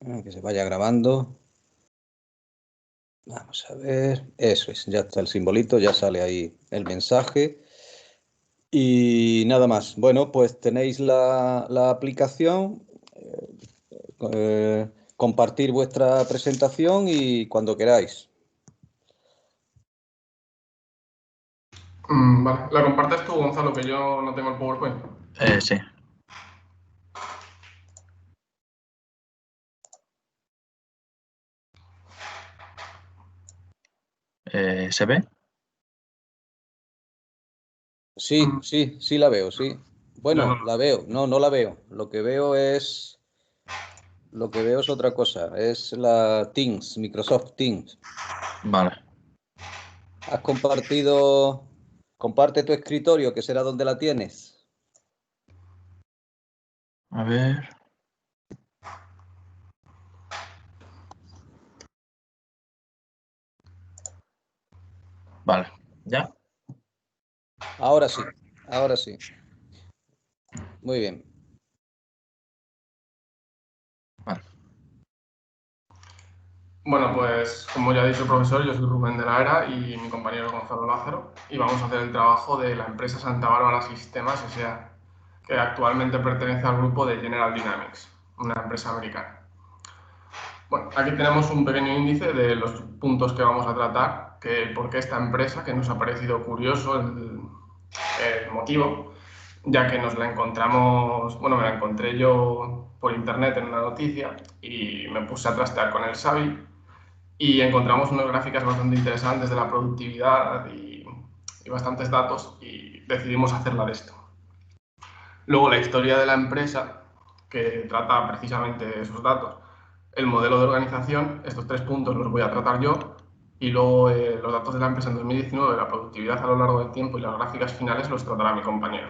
Que se vaya grabando. Vamos a ver. Eso es, ya está el simbolito, ya sale ahí el mensaje. Y nada más. Bueno, pues tenéis la aplicación. Compartir vuestra presentación y cuando queráis. Vale, ¿la compartes tú, Gonzalo, que yo no tengo el PowerPoint? Sí. ¿Se ve? Sí, sí la veo, sí. Bueno, no. la veo. No la veo. Lo que veo es otra cosa. Es la Teams, Microsoft Teams. Vale. ¿Has compartido? Comparte tu escritorio, que será donde la tienes. A ver. Vale. ¿Ya? Ahora sí, ahora sí. Muy bien. Vale. Bueno, pues como ya ha dicho el profesor, yo soy Rubén de la Era y mi compañero Gonzalo Lázaro y vamos a hacer el trabajo de la empresa Santa Bárbara Sistemas S.A., que actualmente pertenece al grupo de General Dynamics, una empresa americana. Bueno, aquí tenemos un pequeño índice de los puntos que vamos a tratar, que por qué esta empresa, que nos ha parecido curioso el motivo, ya que nos la encontramos, bueno, me la encontré yo por internet en una noticia y me puse a trastear con el Xavi y encontramos unas gráficas bastante interesantes de la productividad y bastantes datos y decidimos hacerla de esto. Luego la historia de la empresa, que trata precisamente esos datos, el modelo de organización, estos 3 puntos los voy a tratar yo, y luego los datos de la empresa en 2019, la productividad a lo largo del tiempo y las gráficas finales los tratará mi compañero.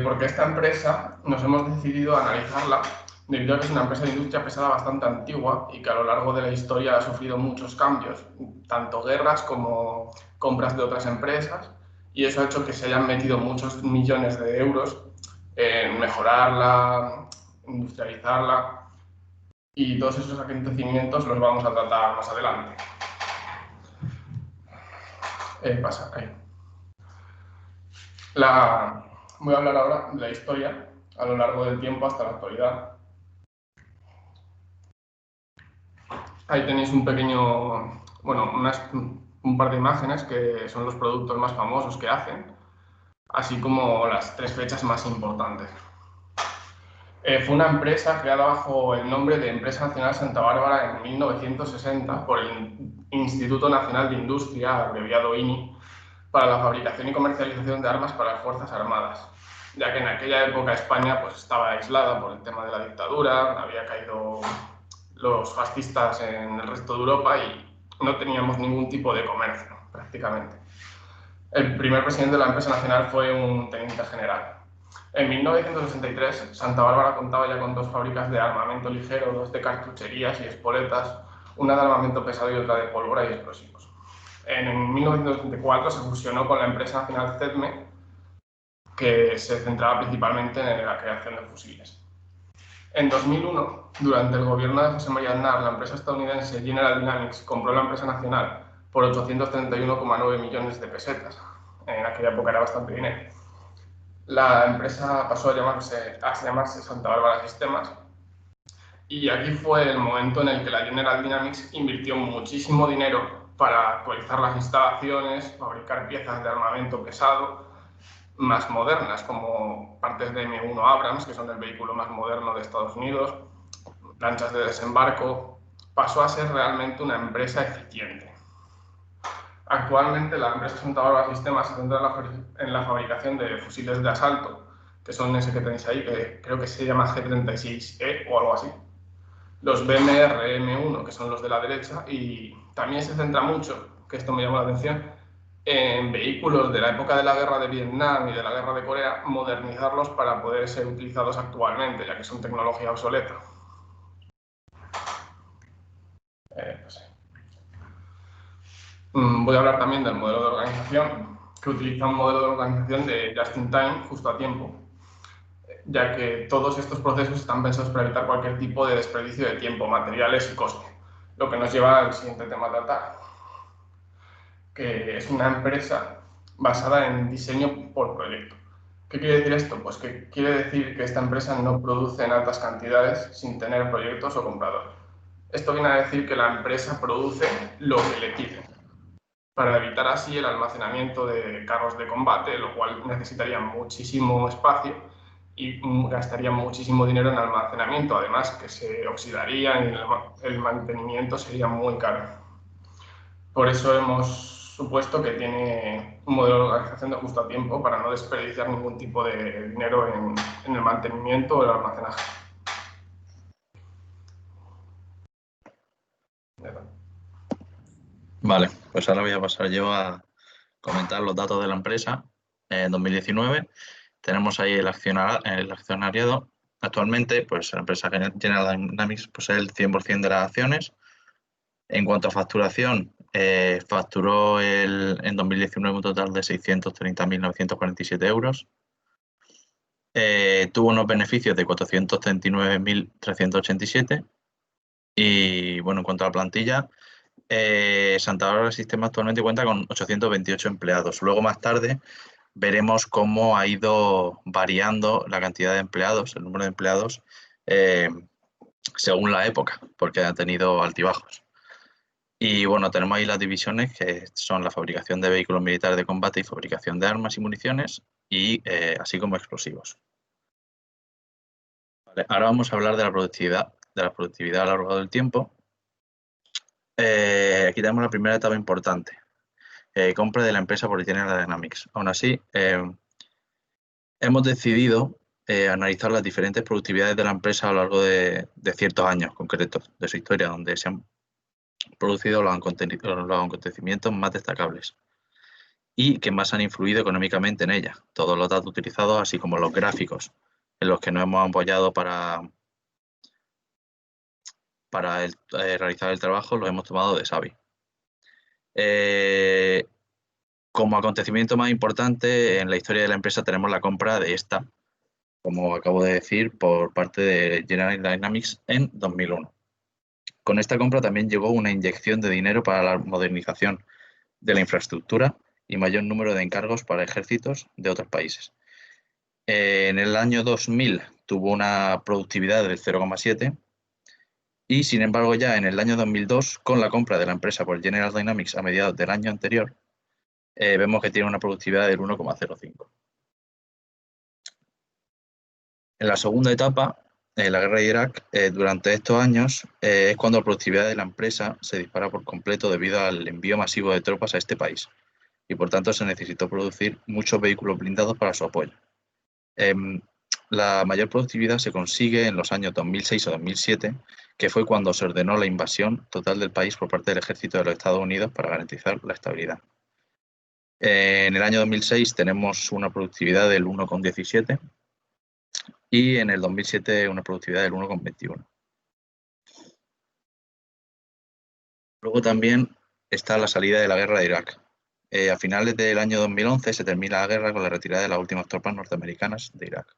Porque esta empresa nos hemos decidido analizarla debido a que es una empresa de industria pesada bastante antigua y que a lo largo de la historia ha sufrido muchos cambios, tanto guerras como compras de otras empresas, y eso ha hecho que se hayan metido muchos millones de euros en mejorarla, industrializarla, y todos esos acontecimientos los vamos a tratar más adelante. Pasa, ahí. Voy a hablar ahora de la historia a lo largo del tiempo hasta la actualidad. Ahí tenéis un pequeño, bueno, un par de imágenes que son los productos más famosos que hacen, así como las 3 fechas más importantes. Fue una empresa creada bajo el nombre de Empresa Nacional Santa Bárbara en 1960 por el Instituto Nacional de Industria, abreviado INI, para la fabricación y comercialización de armas para las Fuerzas Armadas, ya que en aquella época España pues, estaba aislada por el tema de la dictadura, había caído los fascistas en el resto de Europa y no teníamos ningún tipo de comercio, prácticamente. El primer presidente de la empresa nacional fue un teniente general. En 1963, Santa Bárbara contaba ya con 2 fábricas de armamento ligero, 2 de cartucherías y espoletas, una de armamento pesado y otra de pólvora y explosivos. En 1964 se fusionó con la empresa nacional CEDME, que se centraba principalmente en la creación de fusiles. En 2001, durante el gobierno de José María Aznar, la empresa estadounidense General Dynamics compró la empresa nacional por 831,9 millones de pesetas. En aquella época era bastante dinero. La empresa pasó a llamarse Santa Bárbara Sistemas y aquí fue el momento en el que la General Dynamics invirtió muchísimo dinero para actualizar las instalaciones, fabricar piezas de armamento pesado más modernas, como partes de M1 Abrams, que son el vehículo más moderno de Estados Unidos, lanchas de desembarco. Pasó a ser realmente una empresa eficiente. Actualmente la empresa Santa Bárbara Sistemas se centra en la fabricación de fusiles de asalto, que son ese que tenéis ahí, que creo que se llama G36E o algo así. Los BMR M1, que son los de la derecha, y también se centra mucho, que esto me llama la atención, en vehículos de la época de la guerra de Vietnam y de la guerra de Corea, modernizarlos para poder ser utilizados actualmente, ya que son tecnología obsoleta. No sé. Voy a hablar también del modelo de organización, que utiliza un modelo de organización de just in time, justo a tiempo. ya que todos estos procesos están pensados para evitar cualquier tipo de desperdicio de tiempo, materiales y coste. Lo que nos lleva al siguiente tema a tratar, que es una empresa basada en diseño por proyecto. ¿Qué quiere decir esto? Pues que quiere decir que esta empresa no produce en altas cantidades sin tener proyectos o compradores. Esto viene a decir que la empresa produce lo que le piden, para evitar así el almacenamiento de carros de combate, lo cual necesitaría muchísimo espacio y gastaría muchísimo dinero en almacenamiento, además que se oxidarían y el mantenimiento sería muy caro. Por eso hemos supuesto que tiene un modelo de organización de justo a tiempo para no desperdiciar ningún tipo de dinero en el mantenimiento o el almacenaje. Vale, pues ahora voy a pasar yo a comentar los datos de la empresa. En 2019 tenemos ahí el accionariado. Actualmente, pues la empresa General Dynamics posee el 100% de las acciones. En cuanto a facturación, facturó en 2019 un total de 630.947 euros. Tuvo unos beneficios de 439.387. Y bueno, en cuanto a la plantilla, Santa Bárbara Sistema actualmente cuenta con 828 empleados. Luego, más tarde, veremos cómo ha ido variando la cantidad de empleados, el número de empleados, según la época, porque ha tenido altibajos. Y bueno, tenemos ahí las divisiones que son la fabricación de vehículos militares de combate y fabricación de armas y municiones, y así como explosivos. Vale, ahora vamos a hablar de la productividad a lo largo del tiempo. Aquí tenemos la primera etapa importante, compra de la empresa por General Dynamics. Aún así, hemos decidido analizar las diferentes productividades de la empresa a lo largo de ciertos años concretos de su historia, donde se han producido los acontecimientos más destacables y que más han influido económicamente en ella. Todos los datos utilizados, así como los gráficos en los que nos hemos apoyado para realizar el trabajo, los hemos tomado de Savi. Como acontecimiento más importante en la historia de la empresa tenemos la compra de esta, como acabo de decir, por parte de General Dynamics en 2001. Con esta compra también llegó una inyección de dinero para la modernización de la infraestructura y mayor número de encargos para ejércitos de otros países. En el año 2000 tuvo una productividad del 0,7 y, sin embargo, ya en el año 2002, con la compra de la empresa por General Dynamics a mediados del año anterior, vemos que tiene una productividad del 1,05. En la segunda etapa, la guerra de Irak, durante estos años, es cuando la productividad de la empresa se dispara por completo debido al envío masivo de tropas a este país y, por tanto, se necesitó producir muchos vehículos blindados para su apoyo. La mayor productividad se consigue en los años 2006 o 2007, que fue cuando se ordenó la invasión total del país por parte del ejército de los Estados Unidos para garantizar la estabilidad. En el año 2006 tenemos una productividad del 1,17 y en el 2007 una productividad del 1,21. Luego también está la salida de la guerra de Irak. A finales del año 2011 se termina la guerra con la retirada de las últimas tropas norteamericanas de Irak.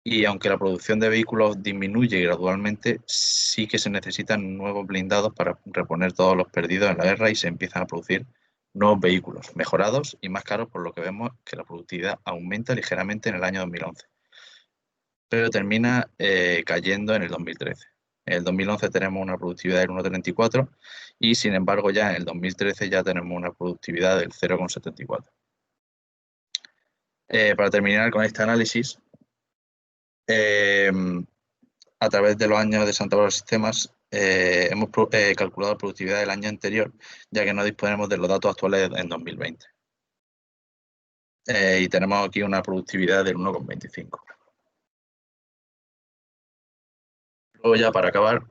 Y aunque la producción de vehículos disminuye gradualmente, sí que se necesitan nuevos blindados para reponer todos los perdidos en la guerra y se empiezan a producir nuevos vehículos mejorados y más caros, por lo que vemos que la productividad aumenta ligeramente en el año 2011. Pero termina cayendo en el 2013. En el 2011 tenemos una productividad del 1,34 y, sin embargo, ya en el 2013 ya tenemos una productividad del 0,74. Para terminar con este análisis, a través de los años de Santa Bárbara Sistemas, hemos calculado la productividad del año anterior, ya que no disponemos de los datos actuales en 2020. Y tenemos aquí una productividad del 1,25. Luego, ya para acabar,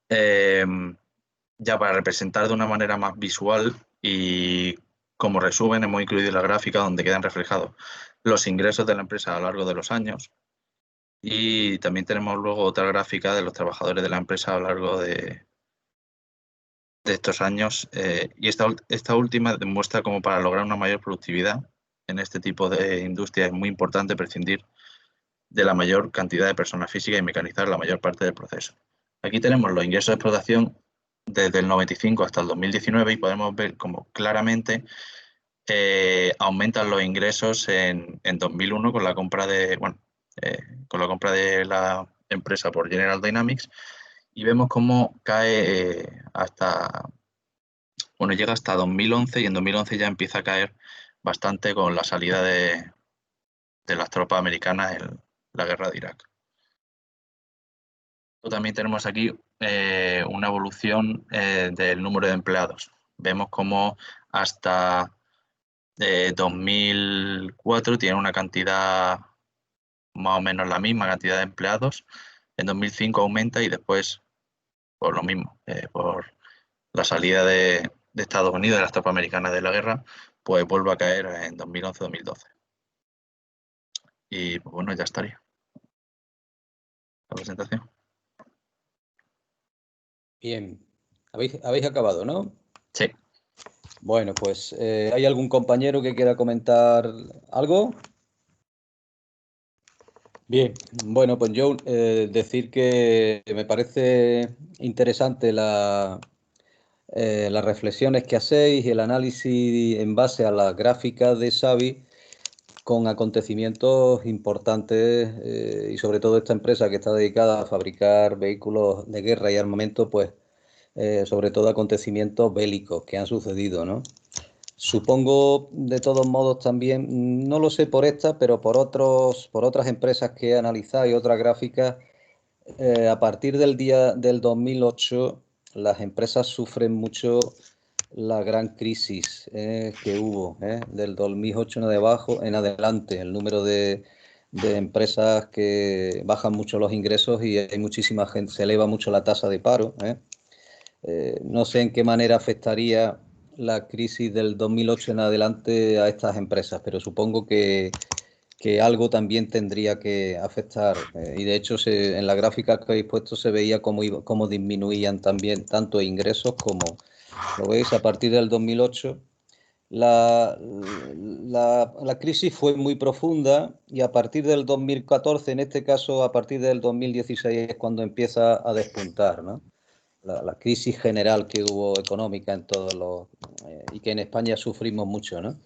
ya para representar de una manera más visual y como resumen, hemos incluido la gráfica donde quedan reflejados los ingresos de la empresa a lo largo de los años. Y también tenemos luego otra gráfica de los trabajadores de la empresa a lo largo de estos años. Y esta última demuestra cómo para lograr una mayor productividad en este tipo de industria es muy importante prescindir de la mayor cantidad de personas físicas y mecanizar la mayor parte del proceso. Aquí tenemos los ingresos de explotación desde el 95 hasta el 2019 y podemos ver cómo claramente aumentan los ingresos en 2001 con la compra de, la empresa por General Dynamics, y vemos cómo cae llega hasta 2011, y en 2011 ya empieza a caer bastante con la salida de las tropas americanas en la guerra de Irak. También tenemos aquí una evolución del número de empleados. Vemos cómo hasta 2004 tiene una cantidad más o menos la misma cantidad de empleados. En 2005 aumenta y después, por lo mismo, por la salida de Estados Unidos, de las tropas americanas de la guerra, pues vuelve a caer en 2011-2012. Y pues bueno, ya estaría la presentación. Bien, habéis acabado, ¿no? Sí. Bueno, pues ¿hay algún compañero que quiera comentar algo? Bien, bueno, pues yo decir que me parece interesante las reflexiones que hacéis y el análisis en base a las gráficas de Xavi con acontecimientos importantes y sobre todo esta empresa que está dedicada a fabricar vehículos de guerra y armamento, pues sobre todo acontecimientos bélicos que han sucedido, ¿no? Supongo, de todos modos, también, no lo sé por esta, pero por otras empresas que he analizado y otras gráficas, a partir del 2008, las empresas sufren mucho la gran crisis que hubo del 2008 en adelante. El número de empresas que bajan mucho los ingresos y hay muchísima gente, se eleva mucho la tasa de paro. No sé en qué manera afectaría la crisis del 2008 en adelante a estas empresas, pero supongo que algo también tendría que afectar. Y de hecho, en la gráfica que habéis puesto se veía cómo disminuían también tanto ingresos como, lo veis, a partir del 2008. La crisis fue muy profunda y a partir del 2014, en este caso a partir del 2016, es cuando empieza a despuntar, ¿no? La crisis general que hubo económica en todos y que en España sufrimos mucho, ¿no?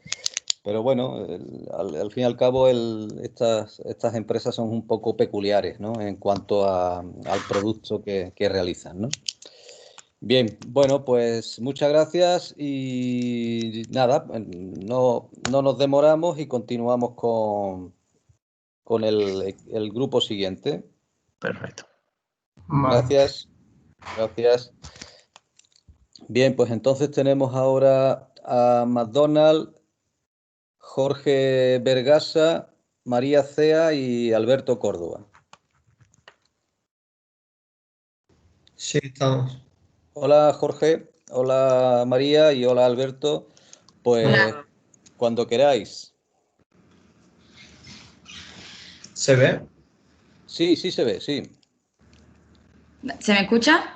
Pero bueno, al fin y al cabo estas empresas son un poco peculiares, ¿no? En cuanto al producto que realizan, ¿no? Bien, bueno, pues muchas gracias y nada, no nos demoramos y continuamos con el grupo siguiente. Perfecto. Gracias. Gracias. Bien, pues entonces tenemos ahora a McDonald, Jorge Bergasa, María Cea y Alberto Córdoba. Sí, estamos. Hola Jorge, hola María y hola Alberto. Pues Hola. Cuando queráis. ¿Se ve? Sí, sí se ve, sí. ¿Se me escucha?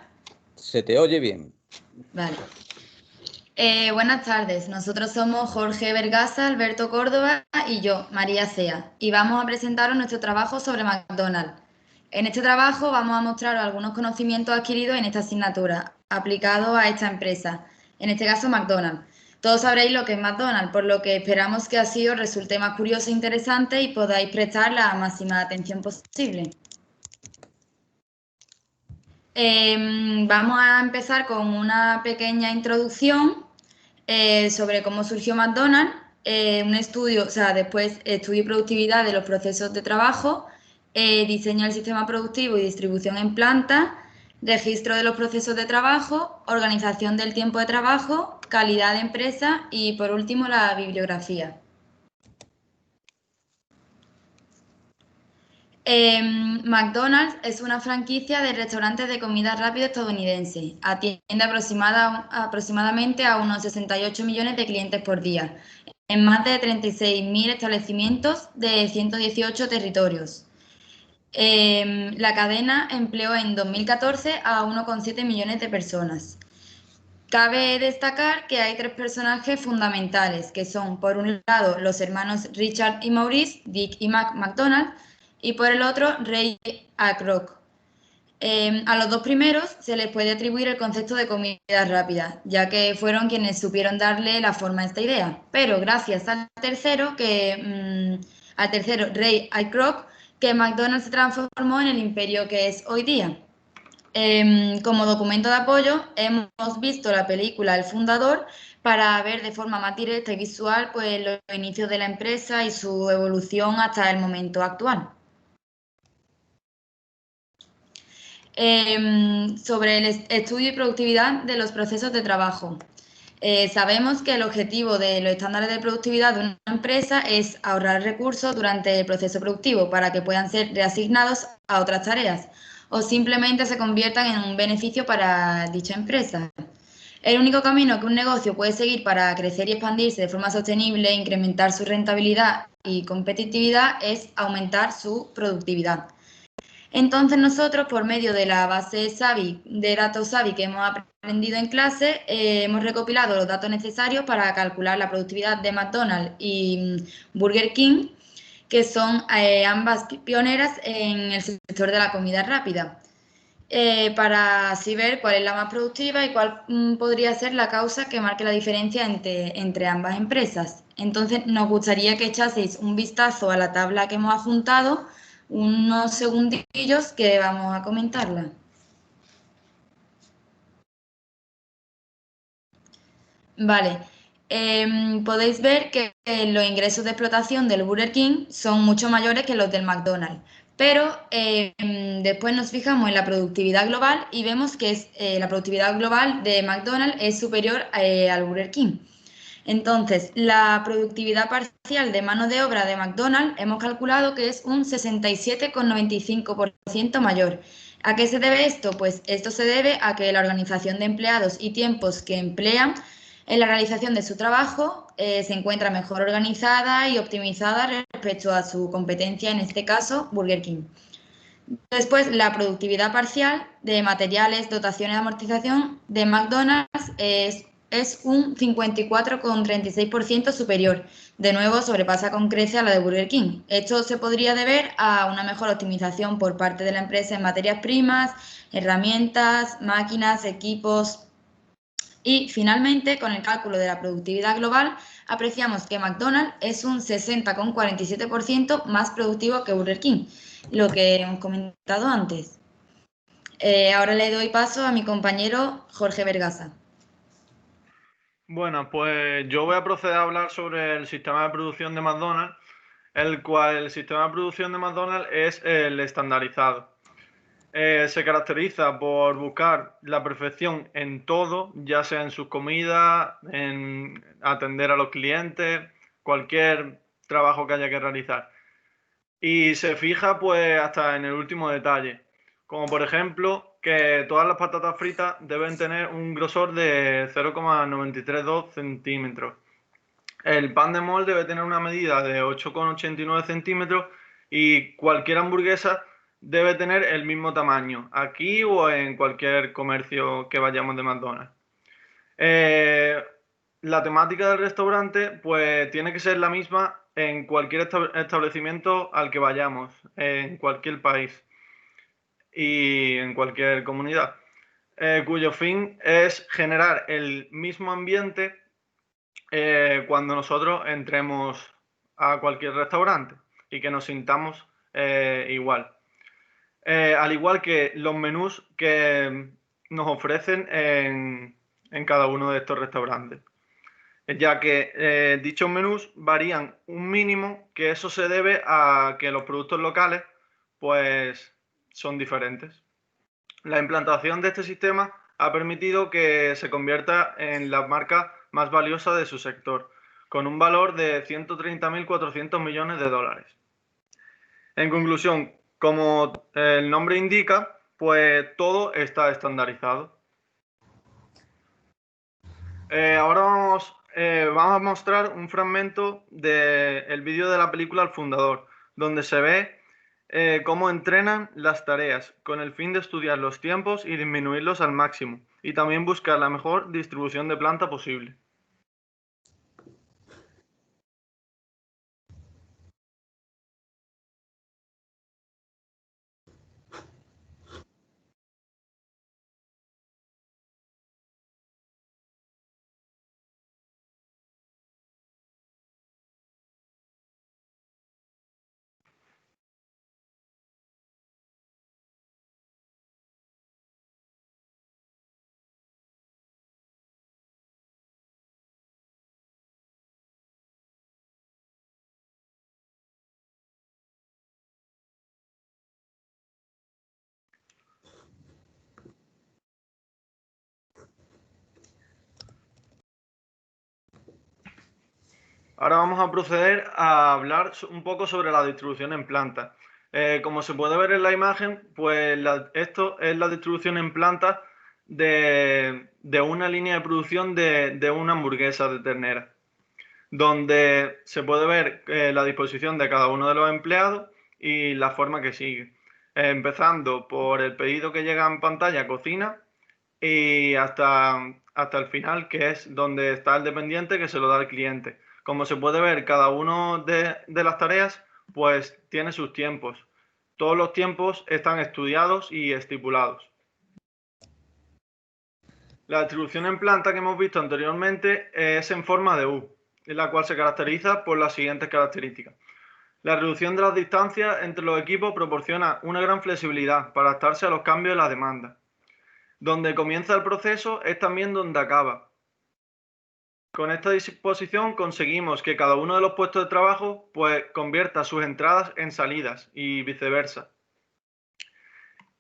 Se te oye bien. Vale. Buenas tardes, nosotros somos Jorge Bergasa, Alberto Córdoba y yo, María Cea, y vamos a presentaros nuestro trabajo sobre McDonald's. En este trabajo vamos a mostraros algunos conocimientos adquiridos en esta asignatura, aplicados a esta empresa, en este caso McDonald's. Todos sabréis lo que es McDonald's, por lo que esperamos que así os resulte más curioso e interesante y podáis prestar la máxima atención posible. Vamos a empezar con una pequeña introducción sobre cómo surgió McDonald's, un estudio, después estudio y productividad de los procesos de trabajo, diseño del sistema productivo y distribución en planta, registro de los procesos de trabajo, organización del tiempo de trabajo, calidad de empresa y, por último, la bibliografía. McDonald's es una franquicia de restaurantes de comida rápida estadounidense. Atiende aproximadamente a unos 68 millones de clientes por día, en más de 36.000 establecimientos de 118 territorios. La cadena empleó en 2014 a 1,7 millones de personas. Cabe destacar que hay 3 personajes fundamentales, que son, por un lado, los hermanos Richard y Maurice, Dick y Mac McDonald, y por el otro, Ray Kroc. A los 2 primeros se les puede atribuir el concepto de comida rápida, ya que fueron quienes supieron darle la forma a esta idea. Pero gracias al tercero, Ray Kroc, que McDonald's se transformó en el imperio que es hoy día. Como documento de apoyo, hemos visto la película El Fundador para ver de forma más directa y visual pues, los inicios de la empresa y su evolución hasta el momento actual. Sobre el estudio y productividad de los procesos de trabajo. Sabemos que el objetivo de los estándares de productividad de una empresa es ahorrar recursos durante el proceso productivo para que puedan ser reasignados a otras tareas o simplemente se conviertan en un beneficio para dicha empresa. El único camino que un negocio puede seguir para crecer y expandirse de forma sostenible, incrementar su rentabilidad y competitividad es aumentar su productividad. Entonces nosotros, por medio de la base SAVI, de datos SAVI que hemos aprendido en clase, hemos recopilado los datos necesarios para calcular la productividad de McDonald's y Burger King, que son ambas pioneras en el sector de la comida rápida, para así ver cuál es la más productiva y cuál podría ser la causa que marque la diferencia entre ambas empresas. Entonces nos gustaría que echaseis un vistazo a la tabla que hemos adjuntado, unos segundillos que vamos a comentarla. Vale, podéis ver que los ingresos de explotación del Burger King son mucho mayores que los del McDonald's, pero después nos fijamos en la productividad global y vemos que la productividad global de McDonald's es superior al Burger King. Entonces, la productividad parcial de mano de obra de McDonald's hemos calculado que es un 67,95% mayor. ¿A qué se debe esto? Pues esto se debe a que la organización de empleados y tiempos que emplean en la realización de su trabajo se encuentra mejor organizada y optimizada respecto a su competencia, en este caso, Burger King. Después, la productividad parcial de materiales, dotaciones de amortización de McDonald's es un 54,36% superior. De nuevo, sobrepasa con creces a la de Burger King. Esto se podría deber a una mejor optimización por parte de la empresa en materias primas, herramientas, máquinas, equipos. Y finalmente, con el cálculo de la productividad global, apreciamos que McDonald's es un 60,47% más productivo que Burger King, lo que hemos comentado antes. Ahora le doy paso a mi compañero Jorge Vergasa. Bueno, pues yo voy a proceder a hablar sobre el sistema de producción de McDonald's, el cual el sistema de producción de McDonald's es el estandarizado. Se caracteriza por buscar la perfección en todo, ya sea en sus comidas, en atender a los clientes, cualquier trabajo que haya que realizar. Y se fija pues hasta en el último detalle, como por ejemplo que todas las patatas fritas deben tener un grosor de 0,932 centímetros. El pan de molde debe tener una medida de 8,89 centímetros y cualquier hamburguesa debe tener el mismo tamaño, aquí o en cualquier comercio que vayamos de McDonald's. La temática del restaurante pues tiene que ser la misma en cualquier establecimiento al que vayamos, en cualquier país y en cualquier comunidad, cuyo fin es generar el mismo ambiente cuando nosotros entremos a cualquier restaurante y que nos sintamos igual. Al igual que los menús que nos ofrecen en cada uno de estos restaurantes, ya que dichos menús varían un mínimo, que eso se debe a que los productos locales pues son diferentes. La implantación de este sistema ha permitido que se convierta en la marca más valiosa de su sector, con un valor de 130.400 millones de dólares. En conclusión, como el nombre indica, pues todo está estandarizado. Ahora vamos a mostrar un fragmento del vídeo de la película El Fundador, donde se ve cómo entrenan las tareas, con el fin de estudiar los tiempos y disminuirlos al máximo, y también buscar la mejor distribución de planta posible. Ahora vamos a proceder a hablar un poco sobre la distribución en planta. Como se puede ver en la imagen, pues esto es la distribución en planta de una línea de producción de una hamburguesa de ternera, donde se puede ver la disposición de cada uno de los empleados y la forma que sigue. Empezando por el pedido que llega en pantalla, cocina, y hasta el final, que es donde está el dependiente que se lo da al cliente. Como se puede ver, cada uno de las tareas pues tiene sus tiempos. Todos los tiempos están estudiados y estipulados. La distribución en planta que hemos visto anteriormente es en forma de U, en la cual se caracteriza por las siguientes características. La reducción de las distancias entre los equipos proporciona una gran flexibilidad para adaptarse a los cambios de la demanda. Donde comienza el proceso es también donde acaba. Con esta disposición conseguimos que cada uno de los puestos de trabajo pues convierta sus entradas en salidas y viceversa.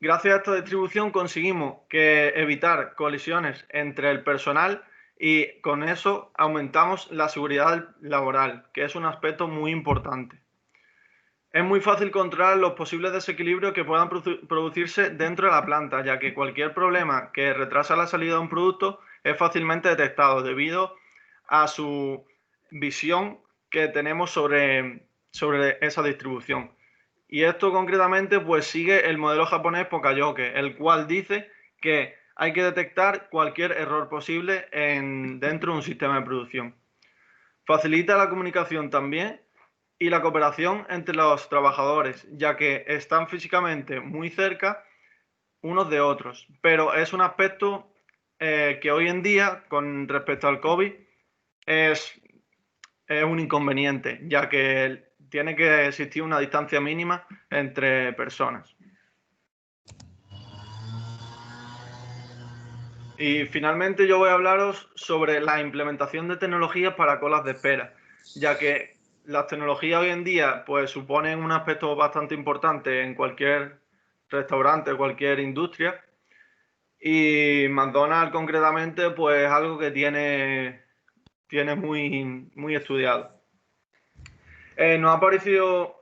Gracias a esta distribución conseguimos evitar colisiones entre el personal y con eso aumentamos la seguridad laboral, que es un aspecto muy importante. Es muy fácil controlar los posibles desequilibrios que puedan producirse dentro de la planta, ya que cualquier problema que retrasa la salida de un producto es fácilmente detectado debido a su visión que tenemos sobre esa distribución. Y esto concretamente pues sigue el modelo japonés Pokayoke, el cual dice que hay que detectar cualquier error posible dentro de un sistema de producción. Facilita la comunicación también y la cooperación entre los trabajadores, ya que están físicamente muy cerca unos de otros. Pero es un aspecto que hoy en día, con respecto al COVID, es un inconveniente, ya que tiene que existir una distancia mínima entre personas. Y finalmente yo voy a hablaros sobre la implementación de tecnologías para colas de espera, ya que las tecnologías hoy en día pues suponen un aspecto bastante importante en cualquier restaurante, cualquier industria, y McDonald's concretamente pues es algo que tiene muy estudiado. Nos ha parecido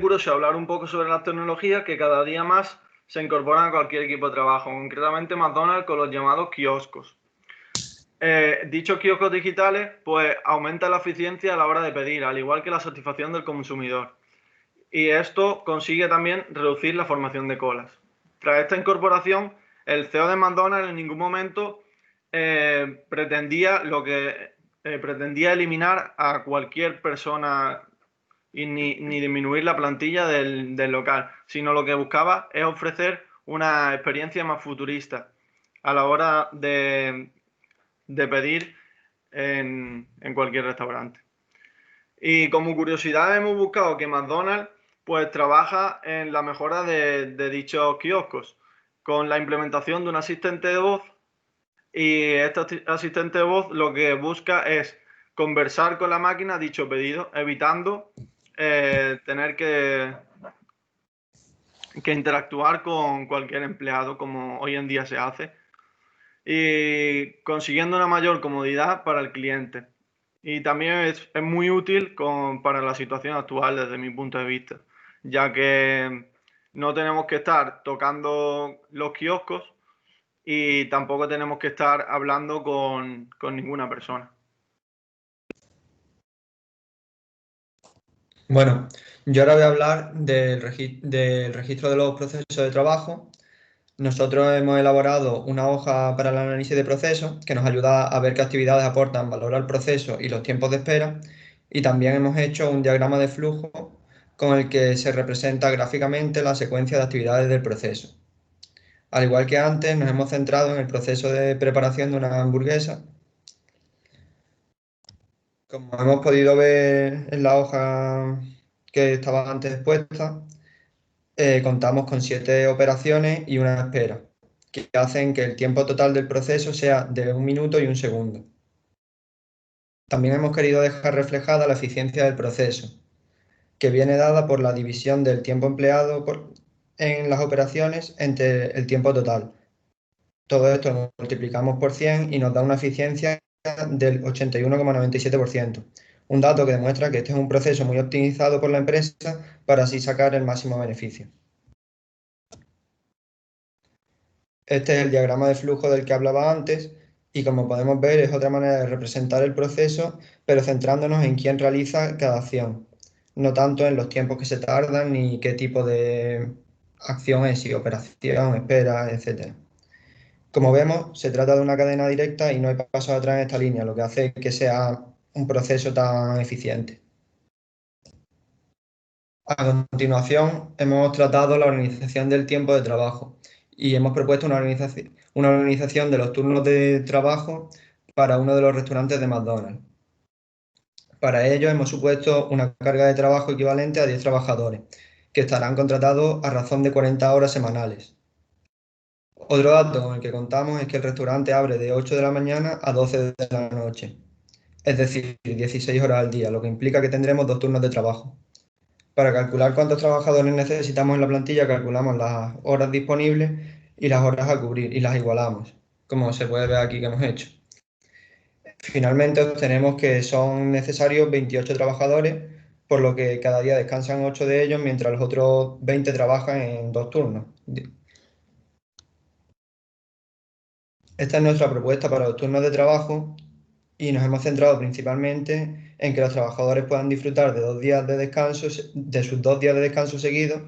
curioso hablar un poco sobre las tecnologías que cada día más se incorporan a cualquier equipo de trabajo, concretamente McDonald's con los llamados kioscos. Dichos kioscos digitales pues aumentan la eficiencia a la hora de pedir, al igual que la satisfacción del consumidor. Y esto consigue también reducir la formación de colas. Tras esta incorporación, el CEO de McDonald's en ningún momento pretendía eliminar a cualquier persona y ni disminuir la plantilla del local, sino lo que buscaba es ofrecer una experiencia más futurista a la hora de pedir en cualquier restaurante. Y como curiosidad hemos buscado que McDonald's pues trabaja en la mejora de dichos kioscos con la implementación de un asistente de voz, y este asistente de voz lo que busca es conversar con la máquina dicho pedido, evitando tener que interactuar con cualquier empleado como hoy en día se hace, y consiguiendo una mayor comodidad para el cliente. Y también es muy útil para la situación actual desde mi punto de vista, ya que no tenemos que estar tocando los kioscos y tampoco tenemos que estar hablando con ninguna persona. Bueno, yo ahora voy a hablar del registro de los procesos de trabajo. Nosotros hemos elaborado una hoja para el análisis de procesos que nos ayuda a ver qué actividades aportan valor al proceso y los tiempos de espera. Y también hemos hecho un diagrama de flujo con el que se representa gráficamente la secuencia de actividades del proceso. Al igual que antes, nos hemos centrado en el proceso de preparación de una hamburguesa. Como hemos podido ver en la hoja que estaba antes expuesta, contamos con 7 operaciones y una espera, que hacen que el tiempo total del proceso sea de 1 minuto y 1 segundo. También hemos querido dejar reflejada la eficiencia del proceso, que viene dada por la división del tiempo empleado en las operaciones entre el tiempo total. Todo esto lo multiplicamos por 100 y nos da una eficiencia del 81,97%. Un dato que demuestra que este es un proceso muy optimizado por la empresa para así sacar el máximo beneficio. Este es el diagrama de flujo del que hablaba antes y como podemos ver es otra manera de representar el proceso, pero centrándonos en quién realiza cada acción, no tanto en los tiempos que se tardan ni qué tipo de acción es, si operación, espera, etc. Como vemos, se trata de una cadena directa y no hay paso atrás en esta línea, lo que hace que sea un proceso tan eficiente. A continuación, hemos tratado la organización del tiempo de trabajo y hemos propuesto una organización de los turnos de trabajo para uno de los restaurantes de McDonald's. Para ello hemos supuesto una carga de trabajo equivalente a 10 trabajadores, que estarán contratados a razón de 40 horas semanales. Otro dato con el que contamos es que el restaurante abre de 8 de la mañana a 12 de la noche, es decir, 16 horas al día, lo que implica que tendremos 2 turnos de trabajo. Para calcular cuántos trabajadores necesitamos en la plantilla, calculamos las horas disponibles y las horas a cubrir y las igualamos, como se puede ver aquí que hemos hecho. Finalmente obtenemos que son necesarios 28 trabajadores, por lo que cada día descansan 8 de ellos, mientras los otros 20 trabajan en 2 turnos. Esta es nuestra propuesta para los turnos de trabajo y nos hemos centrado principalmente en que los trabajadores puedan disfrutar de 2 días de descanso, de sus 2 días de descanso seguidos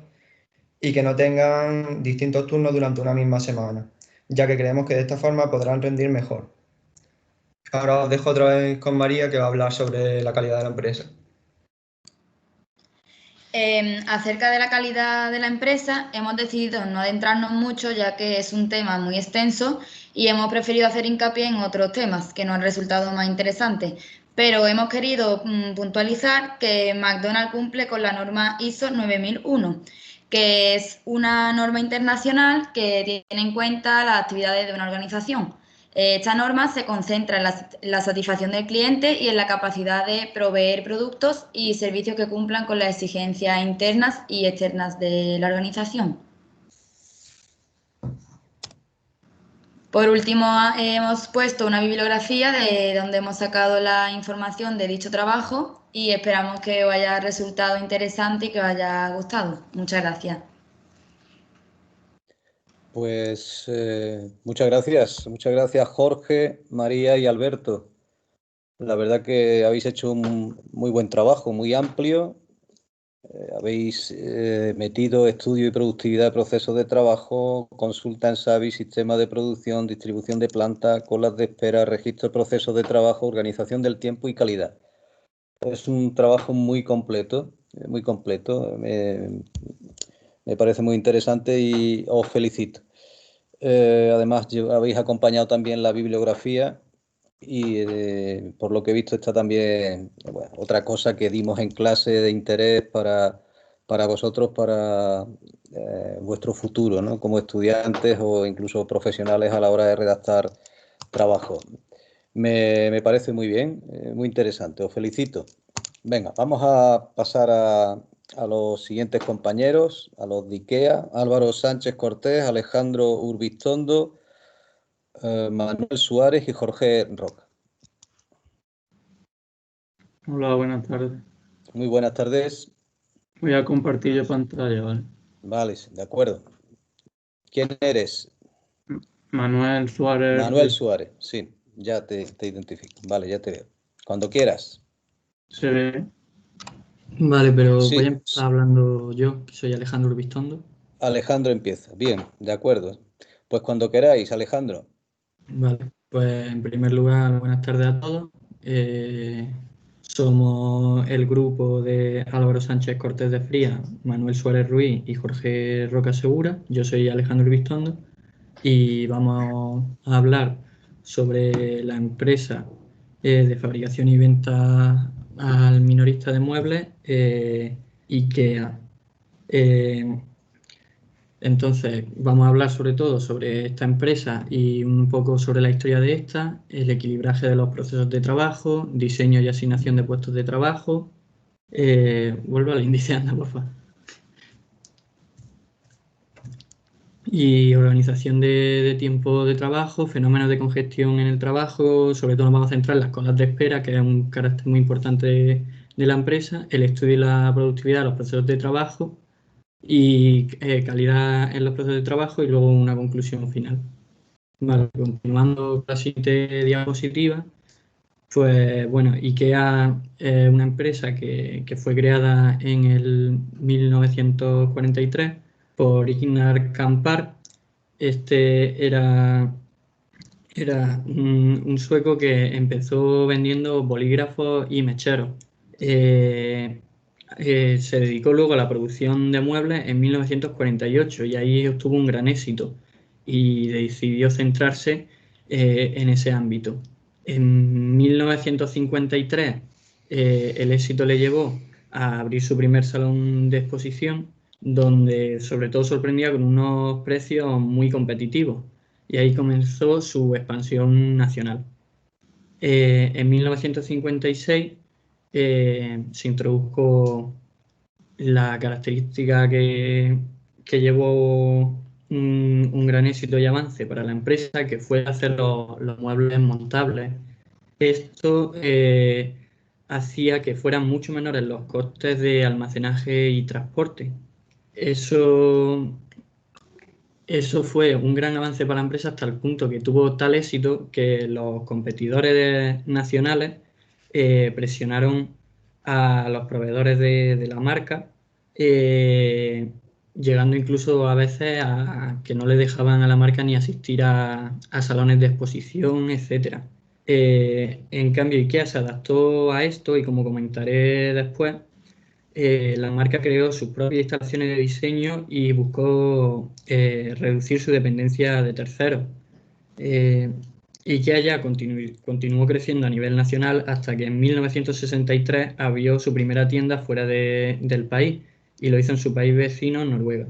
y que no tengan distintos turnos durante una misma semana, ya que creemos que de esta forma podrán rendir mejor. Ahora os dejo otra vez con María, que va a hablar sobre la calidad de la empresa. Acerca de la calidad de la empresa, hemos decidido no adentrarnos mucho, ya que es un tema muy extenso y hemos preferido hacer hincapié en otros temas que nos han resultado más interesantes. Pero hemos querido puntualizar que McDonald's cumple con la norma ISO 9001, que es una norma internacional que tiene en cuenta las actividades de una organización. Esta norma se concentra en la satisfacción del cliente y en la capacidad de proveer productos y servicios que cumplan con las exigencias internas y externas de la organización. Por último, hemos puesto una bibliografía de donde hemos sacado la información de dicho trabajo y esperamos que os haya resultado interesante y que os haya gustado. Muchas gracias. Pues muchas gracias Jorge, María y Alberto. La verdad que habéis hecho un muy buen trabajo, muy amplio. Habéis metido estudio y productividad de procesos de trabajo, consulta en SAVI, sistema de producción, distribución de planta, colas de espera, registro de procesos de trabajo, organización del tiempo y calidad. Es un trabajo muy completo, muy completo. Me parece muy interesante y os felicito. Además, habéis acompañado también la bibliografía y por lo que he visto está también otra cosa que dimos en clase de interés para vosotros, para vuestro futuro, ¿no? Como estudiantes o incluso profesionales a la hora de redactar trabajo. Me parece muy bien, muy interesante, os felicito. Venga, vamos a pasar a los siguientes compañeros, a los de IKEA, Álvaro Sánchez Cortés, Alejandro Urbistondo, Manuel Suárez y Jorge Roca. Hola, buenas tardes. Muy buenas tardes. Voy a compartir yo pantalla, ¿vale? Vale, de acuerdo. ¿Quién eres? Manuel Suárez. Manuel Suárez, sí, ya te identifico. Vale, ya te veo. Cuando quieras. ¿Se ve? Vale, pero Sí, voy a empezar hablando yo, que soy Alejandro Urbistondo. Alejandro empieza. Bien, de acuerdo. Pues cuando queráis, Alejandro. Vale, pues en primer lugar, buenas tardes a todos. Somos el grupo de Álvaro Sánchez Cortés de Fría, Manuel Suárez Ruiz y Jorge Roca Segura. Yo soy Alejandro Urbistondo y vamos a hablar sobre la empresa de fabricación y venta al minorista de muebles, IKEA. Entonces, vamos a hablar sobre todo sobre esta empresa y un poco sobre la historia de esta, el equilibraje de los procesos de trabajo, diseño y asignación de puestos de trabajo. Vuelvo al índice, anda, por favor. Y organización de tiempo de trabajo, fenómenos de congestión en el trabajo, sobre todo nos vamos a centrar en las colas de espera, que es un carácter muy importante de la empresa, el estudio y la productividad de los procesos de trabajo y calidad en los procesos de trabajo y luego una conclusión final. Vale, continuando con la siguiente diapositiva, pues bueno, IKEA es una empresa que fue creada en el 1943 por Ingmar Kamprad. Este era un sueco que empezó vendiendo bolígrafos y mecheros. Se dedicó luego a la producción de muebles en 1948 y ahí obtuvo un gran éxito y decidió centrarse en ese ámbito. En 1953 el éxito le llevó a abrir su primer salón de exposición, donde sobre todo sorprendía con unos precios muy competitivos, y ahí comenzó su expansión nacional. En 1956 se introdujo la característica que llevó un gran éxito y avance para la empresa, que fue hacer los muebles montables. Esto hacía que fueran mucho menores los costes de almacenaje y transporte. Eso fue un gran avance para la empresa hasta el punto que tuvo tal éxito que los competidores nacionales presionaron a los proveedores de la marca, llegando incluso a veces a que no le dejaban a la marca ni asistir a salones de exposición, etc. En cambio, IKEA se adaptó a esto y, como comentaré después, la marca creó sus propias instalaciones de diseño y buscó reducir su dependencia de terceros. IKEA ya continuó creciendo a nivel nacional hasta que en 1963 abrió su primera tienda fuera del país y lo hizo en su país vecino, Noruega.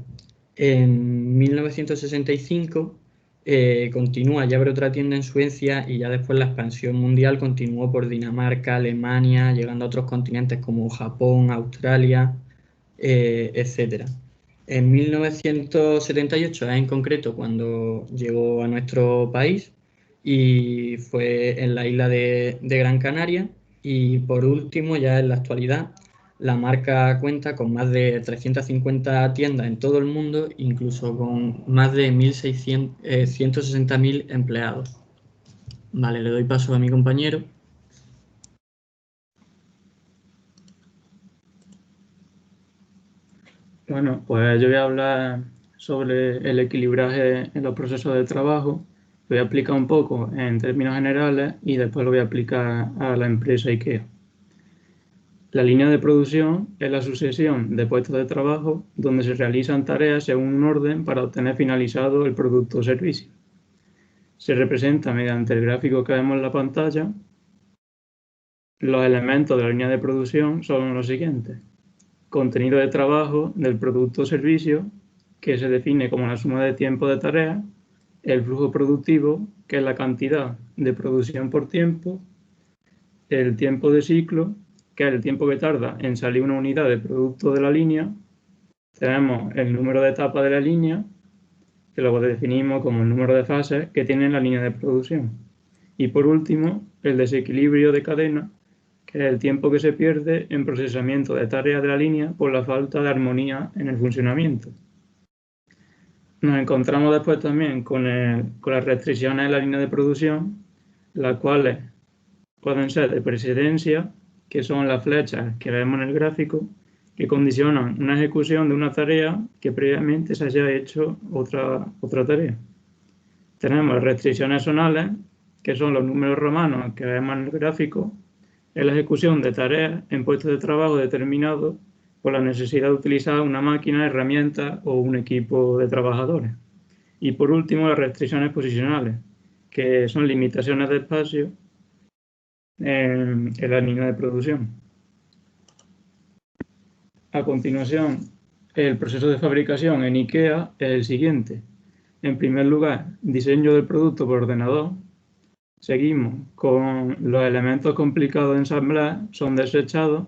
En 1965 continúa, ya abre otra tienda en Suecia y ya después la expansión mundial continuó por Dinamarca, Alemania, llegando a otros continentes como Japón, Australia, etc. En 1978 es en concreto cuando llegó a nuestro país y fue en la isla de Gran Canaria. Y por último, ya en la actualidad, la marca cuenta con más de 350 tiendas en todo el mundo, incluso con más de 160.000 empleados. Vale, le doy paso a mi compañero. Bueno, pues yo voy a hablar sobre el equilibraje en los procesos de trabajo. Lo voy a explicar un poco en términos generales y después lo voy a aplicar a la empresa IKEA. La línea de producción es la sucesión de puestos de trabajo donde se realizan tareas según un orden para obtener finalizado el producto o servicio. Se representa mediante el gráfico que vemos en la pantalla. Los elementos de la línea de producción son los siguientes: contenido de trabajo del producto o servicio, que se define como la suma de tiempo de tareas; el flujo productivo, que es la cantidad de producción por tiempo; el tiempo de ciclo, que es el tiempo que tarda en salir una unidad de producto de la línea; tenemos el número de etapas de la línea, que luego definimos como el número de fases que tiene la línea de producción; y por último, el desequilibrio de cadena, que es el tiempo que se pierde en procesamiento de tareas de la línea por la falta de armonía en el funcionamiento. Nos encontramos después también con las restricciones en la línea de producción, las cuales pueden ser de precedencia, que son las flechas que vemos en el gráfico, que condicionan una ejecución de una tarea que previamente se haya hecho otra tarea. Tenemos restricciones zonales, que son los números romanos que vemos en el gráfico, en la ejecución de tareas en puestos de trabajo determinados por la necesidad de utilizar una máquina, herramientas o un equipo de trabajadores. Y por último, las restricciones posicionales, que son limitaciones de espacio en la línea de producción. A continuación, el proceso de fabricación en IKEA es el siguiente. En primer lugar, diseño del producto por ordenador. Seguimos con los elementos complicados de ensamblar, son desechados.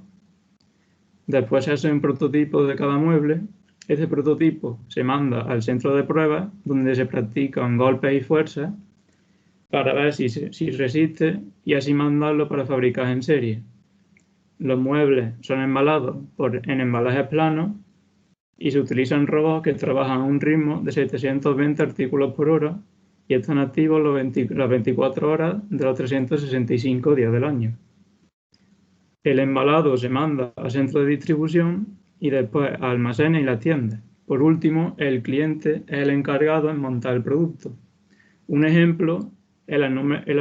Después se hace un prototipo de cada mueble. Este prototipo se manda al centro de pruebas, donde se practican golpes y fuerzas para ver si resiste y así mandarlo para fabricar en serie. Los muebles son embalados en embalajes planos y se utilizan robots que trabajan a un ritmo de 720 artículos por hora y están activos las 24 horas de los 365 días del año. El embalado se manda al centro de distribución y después a almacenes y las tiendas. Por último, el cliente es el encargado en montar el producto. Un ejemplo es la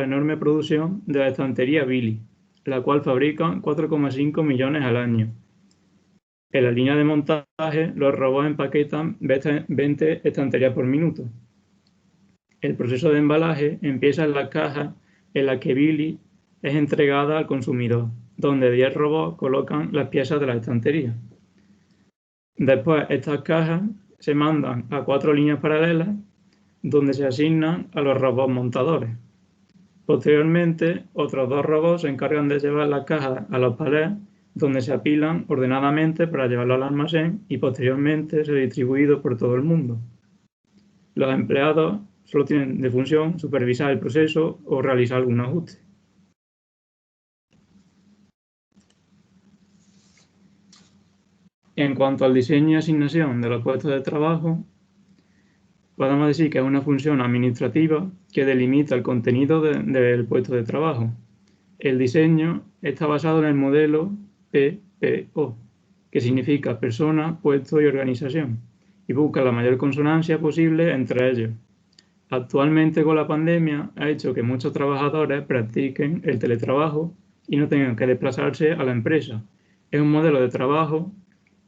enorme producción de la estantería Billy, la cual fabrica 4,5 millones al año. En la línea de montaje, los robots empaquetan 20 estanterías por minuto. El proceso de embalaje empieza en la caja en la que Billy es entregada al consumidor, donde 10 robots colocan las piezas de la estantería. Después, estas cajas se mandan a 4 líneas paralelas, donde se asignan a los robots montadores. Posteriormente, otros 2 robots se encargan de llevar las cajas a los palés, donde se apilan ordenadamente para llevarlo al almacén y posteriormente ser distribuido por todo el mundo. Los empleados solo tienen de función supervisar el proceso o realizar algún ajuste. En cuanto al diseño y asignación de los puestos de trabajo, podemos decir que es una función administrativa que delimita el contenido del puesto de trabajo. El diseño está basado en el modelo PPO, que significa persona, puesto y organización, y busca la mayor consonancia posible entre ellos. Actualmente, con la pandemia, ha hecho que muchos trabajadores practiquen el teletrabajo y no tengan que desplazarse a la empresa. Es un modelo de trabajo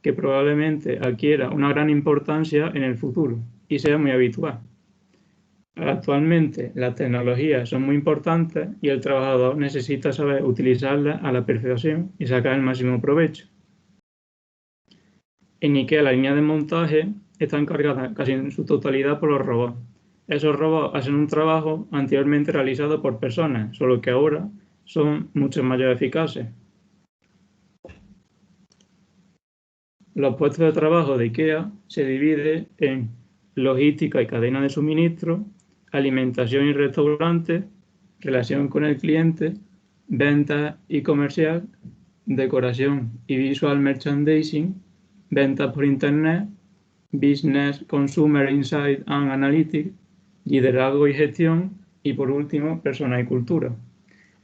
que probablemente adquiera una gran importancia en el futuro y sea muy habitual. Actualmente, las tecnologías son muy importantes y el trabajador necesita saber utilizarlas a la perfección y sacar el máximo provecho. En IKEA, la línea de montaje está encargada casi en su totalidad por los robots. Esos robots hacen un trabajo anteriormente realizado por personas, solo que ahora son mucho más eficaces. Los puestos de trabajo de IKEA se dividen en logística y cadena de suministro, alimentación y restaurante, relación con el cliente, venta y comercial, decoración y visual merchandising, ventas por internet, business, consumer insight and analytics, liderazgo y gestión y por último personas y cultura.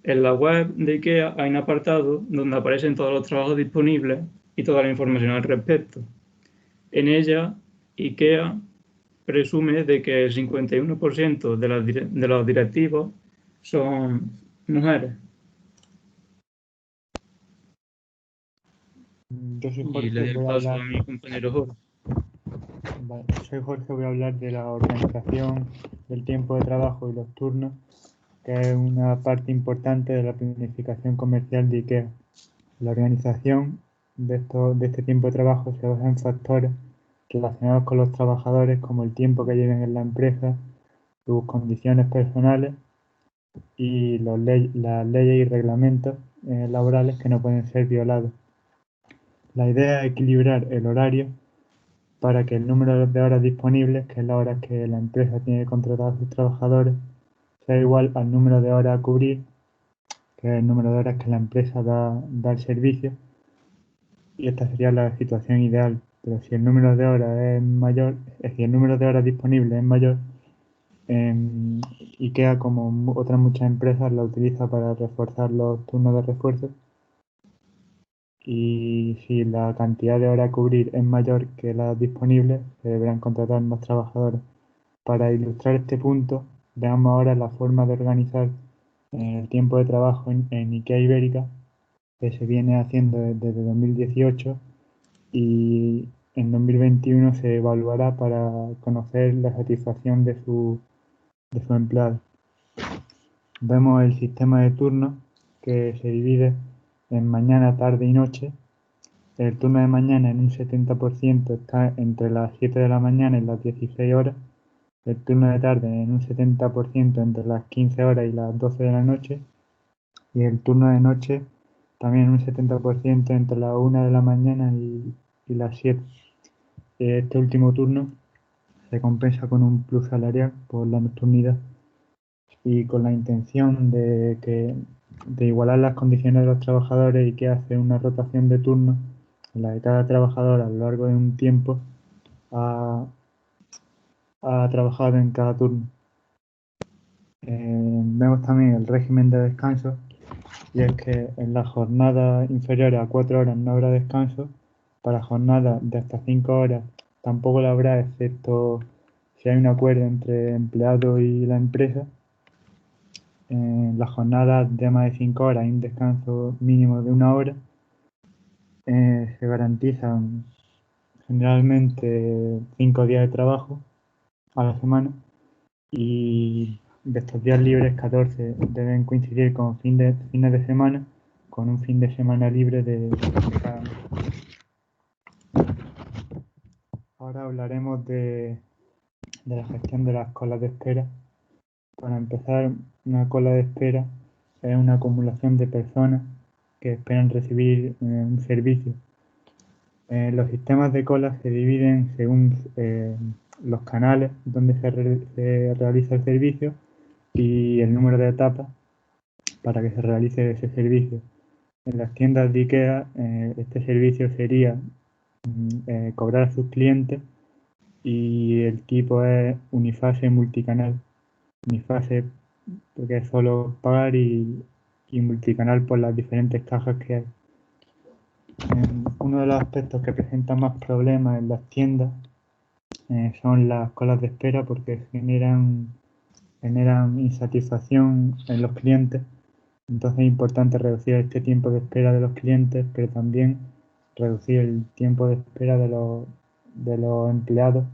En la web de IKEA hay un apartado donde aparecen todos los trabajos disponibles y toda la información al respecto. En ella, IKEA presume de que el 51% de los directivos son mujeres. Yo soy Jorge, Y le doy el voy a paso hablar. a mi compañero Jorge. Vale, soy Jorge, voy a hablar de la organización del tiempo de trabajo y los turnos, que es una parte importante de la planificación comercial de IKEA. La organización de este tiempo de trabajo se basa en factores relacionados con los trabajadores, como el tiempo que lleven en la empresa, sus condiciones personales y las leyes y reglamentos laborales que no pueden ser violados. La idea es equilibrar el horario para que el número de horas disponibles, que es la hora que la empresa tiene que contratar a sus trabajadores, sea igual al número de horas a cubrir, que es el número de horas que la empresa da el servicio. Y esta sería la situación ideal. Pero si el número de horas es mayor, es decir, el número de horas disponibles es mayor, IKEA, como otras muchas empresas, la utiliza para reforzar los turnos de refuerzo y si la cantidad de horas a cubrir es mayor que las disponibles, se deberán contratar más trabajadores. Para ilustrar este punto, veamos ahora la forma de organizar el tiempo de trabajo en IKEA Ibérica, que se viene haciendo desde 2018 y en 2021 se evaluará para conocer la satisfacción de su empleado. Vemos el sistema de turnos que se divide en mañana, tarde y noche. El turno de mañana en un 70% está entre las 7 de la mañana y las 16 horas. El turno de tarde en un 70% entre las 15 horas y las 12 de la noche. Y el turno de noche también en un 70% entre las 1 de la mañana y las 7. Este último turno se compensa con un plus salarial por la nocturnidad y con la intención de igualar las condiciones de los trabajadores y que hace una rotación de turnos en la que cada trabajador a lo largo de un tiempo ha trabajado en cada turno. Vemos también el régimen de descanso, y es que en las jornadas inferiores a 4 horas no habrá descanso. Para jornadas de hasta 5 horas tampoco lo habrá, excepto si hay un acuerdo entre empleado y la empresa. En las jornadas de más de 5 horas hay un descanso mínimo de 1 hora. Se garantizan generalmente 5 días de trabajo a la semana, y de estos días libres 14 deben coincidir con fines de semana, con un fin de semana libre de cada mes. Ahora hablaremos de la gestión de las colas de espera. Para empezar, una cola de espera es una acumulación de personas que esperan recibir un servicio. Los sistemas de colas se dividen según los canales donde se realiza el servicio y el número de etapas para que se realice ese servicio. En las tiendas de IKEA, este servicio sería cobrar a sus clientes, y el tipo es unifase multicanal. Unifase porque es solo pagar, y multicanal por las diferentes cajas que hay. Uno de los aspectos que presenta más problemas en las tiendas son las colas de espera, porque generan insatisfacción en los clientes. Entonces es importante reducir este tiempo de espera de los clientes, pero también reducir el tiempo de espera de los empleados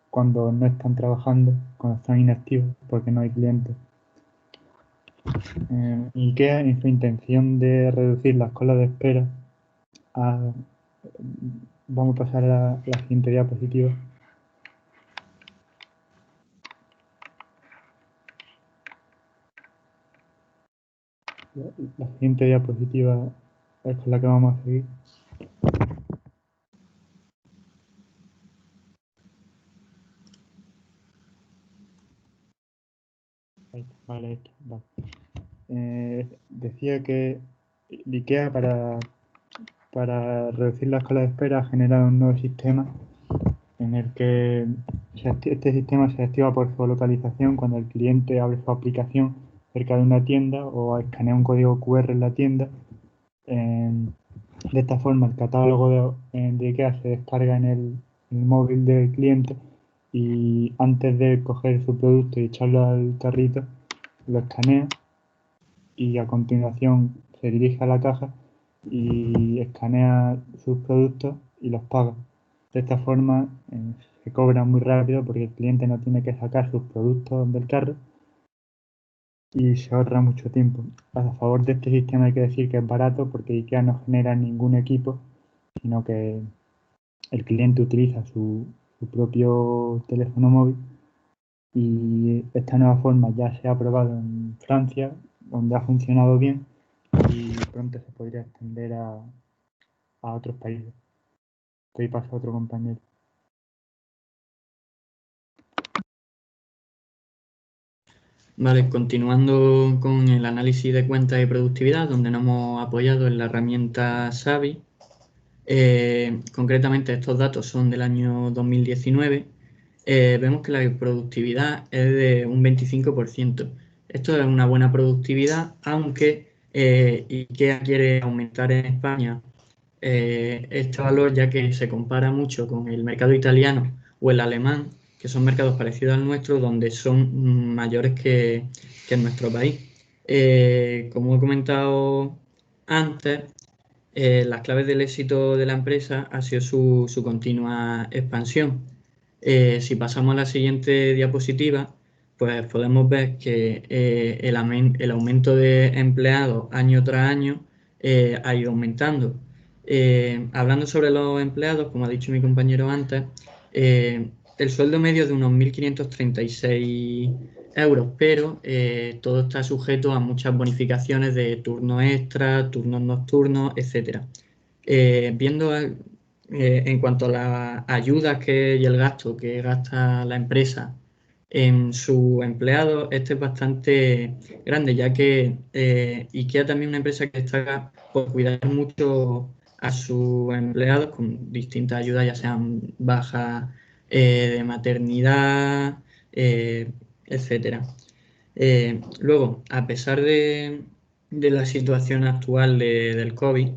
cuando no están trabajando, cuando están inactivos, porque no hay clientes. IKEA, en su intención de reducir las colas de espera, vamos a pasar a la siguiente diapositiva. La siguiente diapositiva es con la que vamos a seguir. Vale, esto, vale. Decía que IKEA para reducir las colas de espera ha generado un nuevo sistema en el que este sistema se activa por geolocalización cuando el cliente abre su aplicación cerca de una tienda o escanea un código QR en la tienda. De esta forma el catálogo de IKEA se descarga en el móvil del cliente, y antes de coger su producto y echarlo al carrito, lo escanea y a continuación se dirige a la caja y escanea sus productos y los paga. De esta forma se cobra muy rápido porque el cliente no tiene que sacar sus productos del carro y se ahorra mucho tiempo. A favor de este sistema hay que decir que es barato, porque IKEA no genera ningún equipo, sino que el cliente utiliza su propio teléfono móvil, y esta nueva forma ya se ha probado en Francia, donde ha funcionado bien, y pronto se podría extender a otros países. Doy paso a otro compañero. Vale, continuando con el análisis de cuentas y productividad, donde nos hemos apoyado en la herramienta Savi. Concretamente estos datos son del año 2019. Vemos que la productividad es de un 25%. Esto es una buena productividad, aunque IKEA quiere aumentar en España este valor, ya que se compara mucho con el mercado italiano o el alemán, que son mercados parecidos al nuestro, donde son mayores que en nuestro país. Como he comentado antes, las claves del éxito de la empresa ha sido su continua expansión. Si pasamos a la siguiente diapositiva, pues podemos ver que el aumento de empleados año tras año ha ido aumentando. Hablando sobre los empleados, como ha dicho mi compañero antes, el sueldo medio es de unos 1.536 euros, pero todo está sujeto a muchas bonificaciones de turnos extra, turnos nocturnos, etcétera. Viendo en cuanto a las ayudas y el gasto que gasta la empresa en sus empleados, este es bastante grande, ya que IKEA también es una empresa que destaca por cuidar mucho a sus empleados con distintas ayudas, ya sean bajas de maternidad, etcétera. Luego, a pesar de la situación actual del COVID,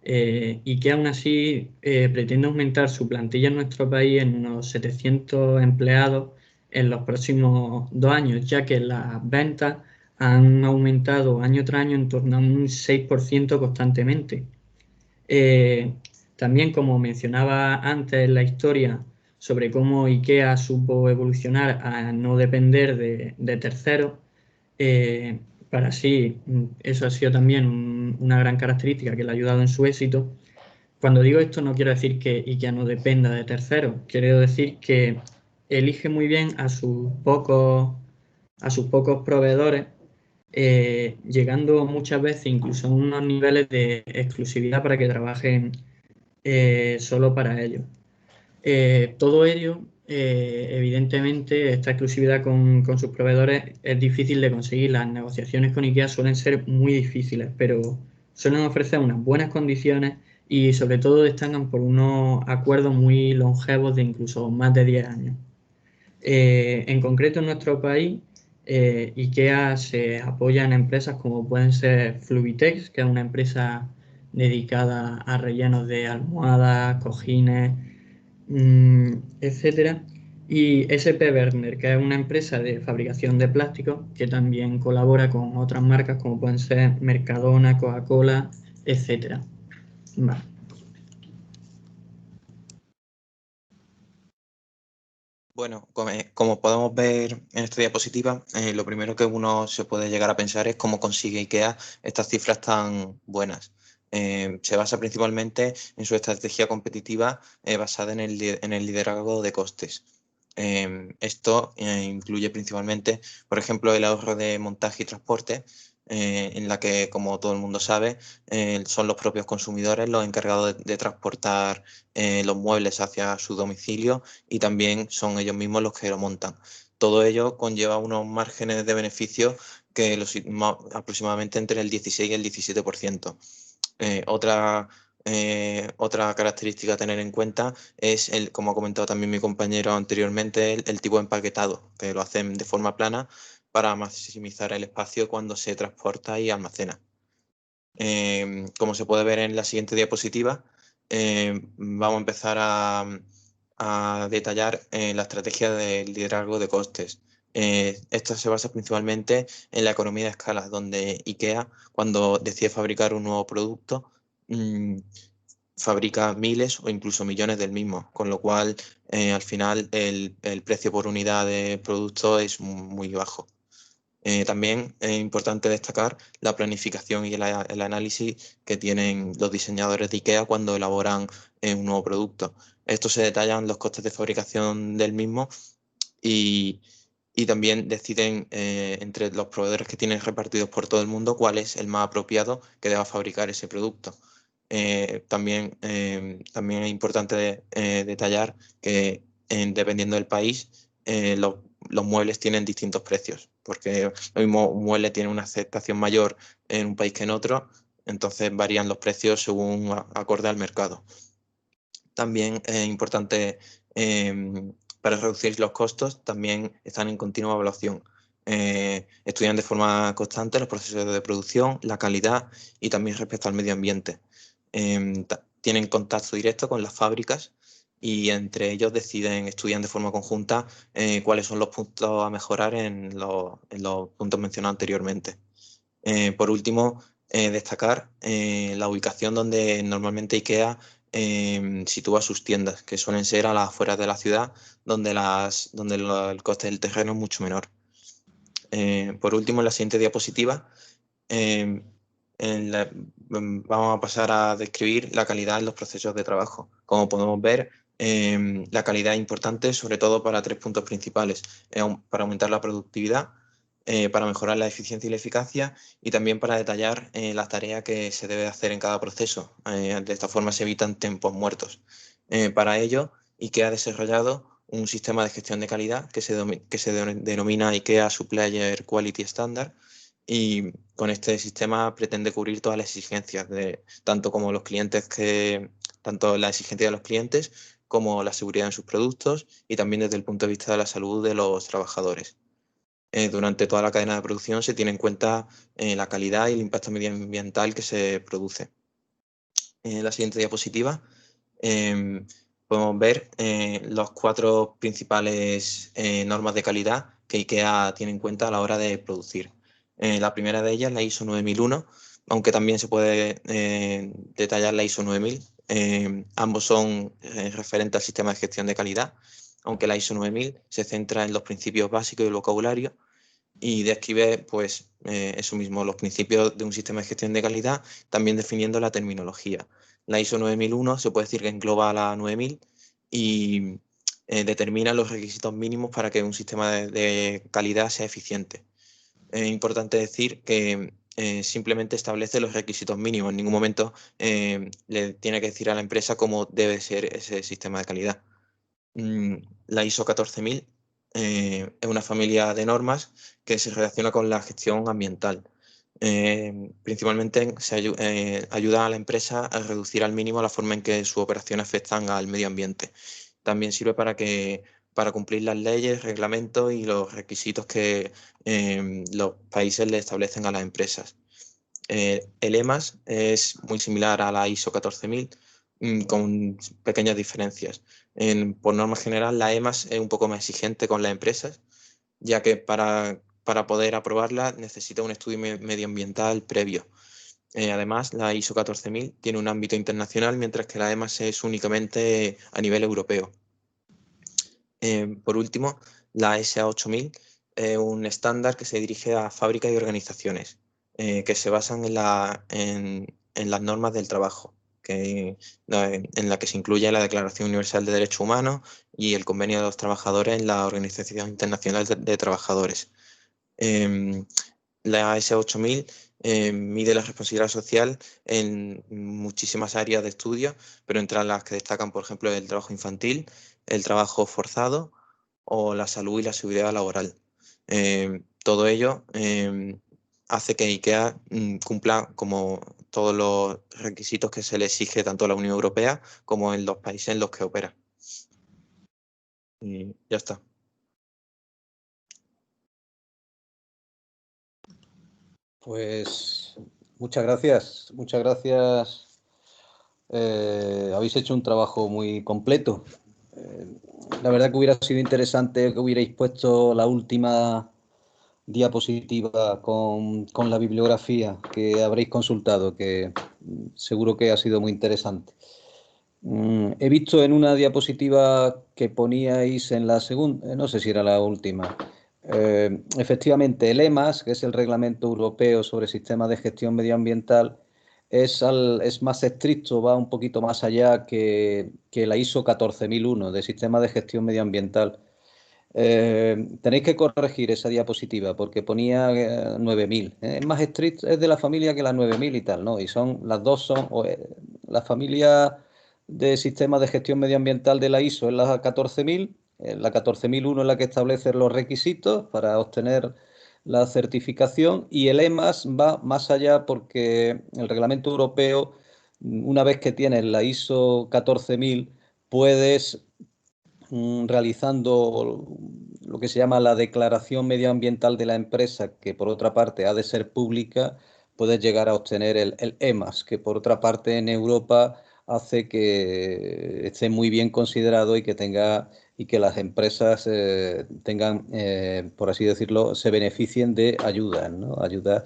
y que aún así pretende aumentar su plantilla en nuestro país en unos 700 empleados en los próximos 2 años, ya que las ventas han aumentado año tras año en torno a un 6% constantemente. También, como mencionaba antes en la historia sobre cómo IKEA supo evolucionar a no depender de terceros, para sí, eso ha sido también una gran característica que le ha ayudado en su éxito. Cuando digo esto no quiero decir que IKEA no dependa de terceros, quiero decir que elige muy bien a sus pocos proveedores, llegando muchas veces incluso a unos niveles de exclusividad para que trabajen solo para ellos. Todo ello, evidentemente, esta exclusividad con sus proveedores es difícil de conseguir. Las negociaciones con IKEA suelen ser muy difíciles, pero suelen ofrecer unas buenas condiciones y sobre todo destacan por unos acuerdos muy longevos de incluso más de 10 años. En concreto, en nuestro país, IKEA se apoya en empresas como pueden ser Fluvitex, que es una empresa dedicada a rellenos de almohadas, cojines, etcétera, y SP Werner, que es una empresa de fabricación de plásticos que también colabora con otras marcas como pueden ser Mercadona, Coca-Cola, etcétera. Vale. Bueno, como podemos ver en esta diapositiva, lo primero que uno se puede llegar a pensar es cómo consigue IKEA estas cifras tan buenas. Se basa principalmente en su estrategia competitiva basada en el liderazgo de costes. Esto incluye principalmente, por ejemplo, el ahorro de montaje y transporte, en la que, como todo el mundo sabe, son los propios consumidores los encargados de transportar los muebles hacia su domicilio y también son ellos mismos los que lo montan. Todo ello conlleva unos márgenes de beneficio que aproximadamente entre el 16 y el 17%. Otra característica a tener en cuenta es, como ha comentado también mi compañero anteriormente, el tipo de empaquetado, que lo hacen de forma plana para maximizar el espacio cuando se transporta y almacena. Como se puede ver en la siguiente diapositiva, vamos a empezar a detallar la estrategia del liderazgo de costes. Esto se basa principalmente en la economía de escala, donde IKEA, cuando decide fabricar un nuevo producto, fabrica miles o incluso millones del mismo, con lo cual al final el precio por unidad de producto es muy bajo. También es importante destacar la planificación y el análisis que tienen los diseñadores de IKEA cuando elaboran un nuevo producto. Esto se detallan los costes de fabricación del mismo y también deciden entre los proveedores que tienen repartidos por todo el mundo cuál es el más apropiado que deba fabricar ese producto. También es importante detallar que dependiendo del país, los muebles tienen distintos precios, porque lo mismo un mueble tiene una aceptación mayor en un país que en otro, entonces varían los precios según acorde al mercado. También es importante, para reducir los costos, también están en continua evaluación. Estudian de forma constante los procesos de producción, la calidad y también respecto al medio ambiente. tienen contacto directo con las fábricas y entre ellos estudian de forma conjunta cuáles son los puntos a mejorar en los puntos mencionados anteriormente. Por último, destacar la ubicación donde normalmente IKEA sitúa sus tiendas, que suelen ser a las afueras de la ciudad, donde el coste del terreno es mucho menor. Por último, en la siguiente diapositiva, vamos a pasar a describir la calidad en los procesos de trabajo. Como podemos ver, la calidad es importante sobre todo para 3 puntos principales: para aumentar la productividad, para mejorar la eficiencia y la eficacia, y también para detallar las tareas que se debe hacer en cada proceso. De esta forma se evitan tiempos muertos. Para ello, IKEA ha desarrollado un sistema de gestión de calidad que se denomina IKEA Supplier Quality Standard, y con este sistema pretende cubrir todas las exigencias, tanto la exigencia de los clientes como la seguridad en sus productos, y también desde el punto de vista de la salud de los trabajadores. Durante toda la cadena de producción se tiene en cuenta la calidad y el impacto medioambiental que se produce. En la siguiente diapositiva podemos ver las 4 principales normas de calidad que IKEA tiene en cuenta a la hora de producir. La primera de ellas, la ISO 9001, aunque también se puede detallar la ISO 9000. Ambos son referentes al sistema de gestión de calidad, aunque la ISO 9000 se centra en los principios básicos del vocabulario y describe pues, eso mismo, los principios de un sistema de gestión de calidad, también definiendo la terminología. La ISO 9001 se puede decir que engloba a la 9000 y determina los requisitos mínimos para que un sistema de calidad sea eficiente. Es importante decir que simplemente establece los requisitos mínimos. En ningún momento le tiene que decir a la empresa cómo debe ser ese sistema de calidad. La ISO 14000 es una familia de normas que se relaciona con la gestión ambiental. Principalmente ayuda a la empresa a reducir al mínimo la forma en que sus operaciones afectan al medio ambiente. También sirve para cumplir las leyes, reglamentos y los requisitos que los países le establecen a las empresas. El EMAS es muy similar a la ISO 14000, con pequeñas diferencias. Por norma general, la EMAS es un poco más exigente con las empresas, ya que para poder aprobarla necesita un estudio medioambiental previo. Además, la ISO 14000 tiene un ámbito internacional, mientras que la EMAS es únicamente a nivel europeo. Por último, la SA 8000 es un estándar que se dirige a fábricas y organizaciones que se basan en las normas del trabajo, en la que se incluye la Declaración Universal de Derechos Humanos y el Convenio de los Trabajadores en la Organización Internacional de Trabajadores. La SA 8000 mide la responsabilidad social en muchísimas áreas de estudio, pero entre las que destacan, por ejemplo, el trabajo infantil, el trabajo forzado o la salud y la seguridad laboral. Todo ello hace que IKEA cumpla como todos los requisitos que se le exige tanto a la Unión Europea como en los países en los que opera. Y ya está. Pues muchas gracias, muchas gracias. Habéis hecho un trabajo muy completo. La verdad que hubiera sido interesante que hubierais puesto la última diapositiva con la bibliografía que habréis consultado, que seguro que ha sido muy interesante. He visto en una diapositiva que poníais en la segunda, no sé si era la última, efectivamente el EMAS, que es el Reglamento Europeo sobre Sistemas de Gestión Medioambiental, es más estricto, va un poquito más allá que la ISO 14001 de Sistemas de Gestión Medioambiental. Tenéis que corregir esa diapositiva porque ponía 9000. Es más estricto, es de la familia que la 9000 y tal, ¿no? Y las dos son, la familia de sistemas de gestión medioambiental de la ISO es la 14000, la 14001 es la que establece los requisitos para obtener la certificación, y el EMAS va más allá porque el reglamento europeo, una vez que tienes la ISO 14000, puedes realizando lo que se llama la declaración medioambiental de la empresa, que por otra parte ha de ser pública, puedes llegar a obtener el EMAS, que por otra parte en Europa hace que esté muy bien considerado y que las empresas tengan, por así decirlo, se beneficien de ayudas, ¿no? Ayudas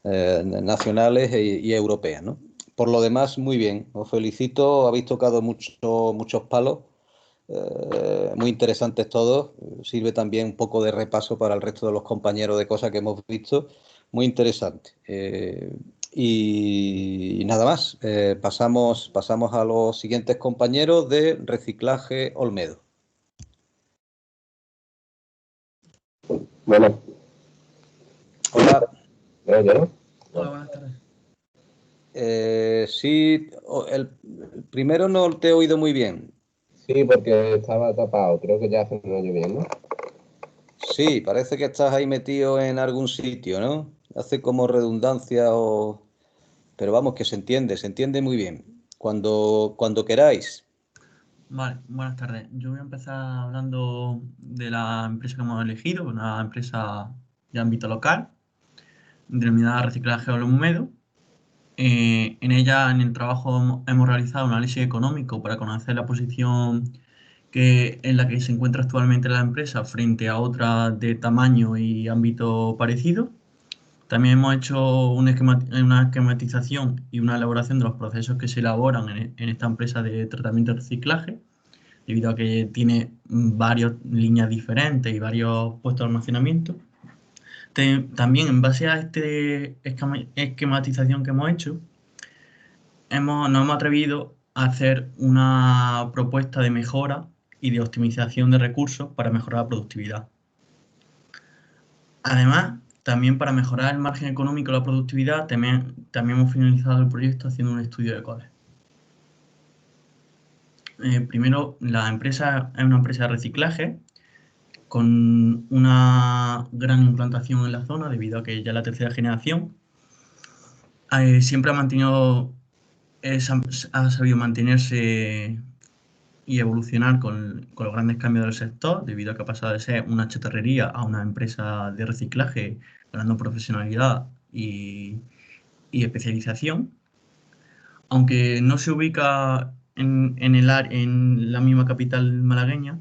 nacionales y europeas, ¿no? Por lo demás, muy bien. Os felicito, habéis tocado muchos palos, muy interesantes todos. Sirve también un poco de repaso para el resto de los compañeros de cosas que hemos visto. Muy interesante. Y nada más. Pasamos a los siguientes compañeros de Reciclaje Olmedo. Bueno. Hola. Hola, buenas tardes. Sí, el primero no te he oído muy bien. Sí, porque estaba tapado. Creo que ya se me oye bien, ¿no? Sí, parece que estás ahí metido en algún sitio, ¿no? Hace como redundancia o... Pero vamos, que se entiende muy bien. Cuando queráis. Vale, buenas tardes. Yo voy a empezar hablando de la empresa que hemos elegido, una empresa de ámbito local, denominada Reciclaje Olmedo. En ella, en el trabajo, hemos realizado un análisis económico para conocer la posición en la que se encuentra actualmente la empresa frente a otra de tamaño y ámbito parecido. También hemos hecho una esquematización y una elaboración de los procesos que se elaboran en esta empresa de tratamiento y reciclaje, debido a que tiene varias líneas diferentes y varios puestos de almacenamiento. También, en base a esta esquematización que hemos hecho, nos hemos atrevido a hacer una propuesta de mejora y de optimización de recursos para mejorar la productividad. Además, también para mejorar el margen económico y la productividad, también hemos finalizado el proyecto haciendo un estudio de costes. Primero, la empresa es una empresa de reciclaje con una gran implantación en la zona, debido a que ya es la tercera generación. Siempre ha sabido mantenerse y evolucionar con los grandes cambios del sector, debido a que ha pasado de ser una chatarrería a una empresa de reciclaje, ganando profesionalidad y especialización. Aunque no se ubica en la misma capital malagueña,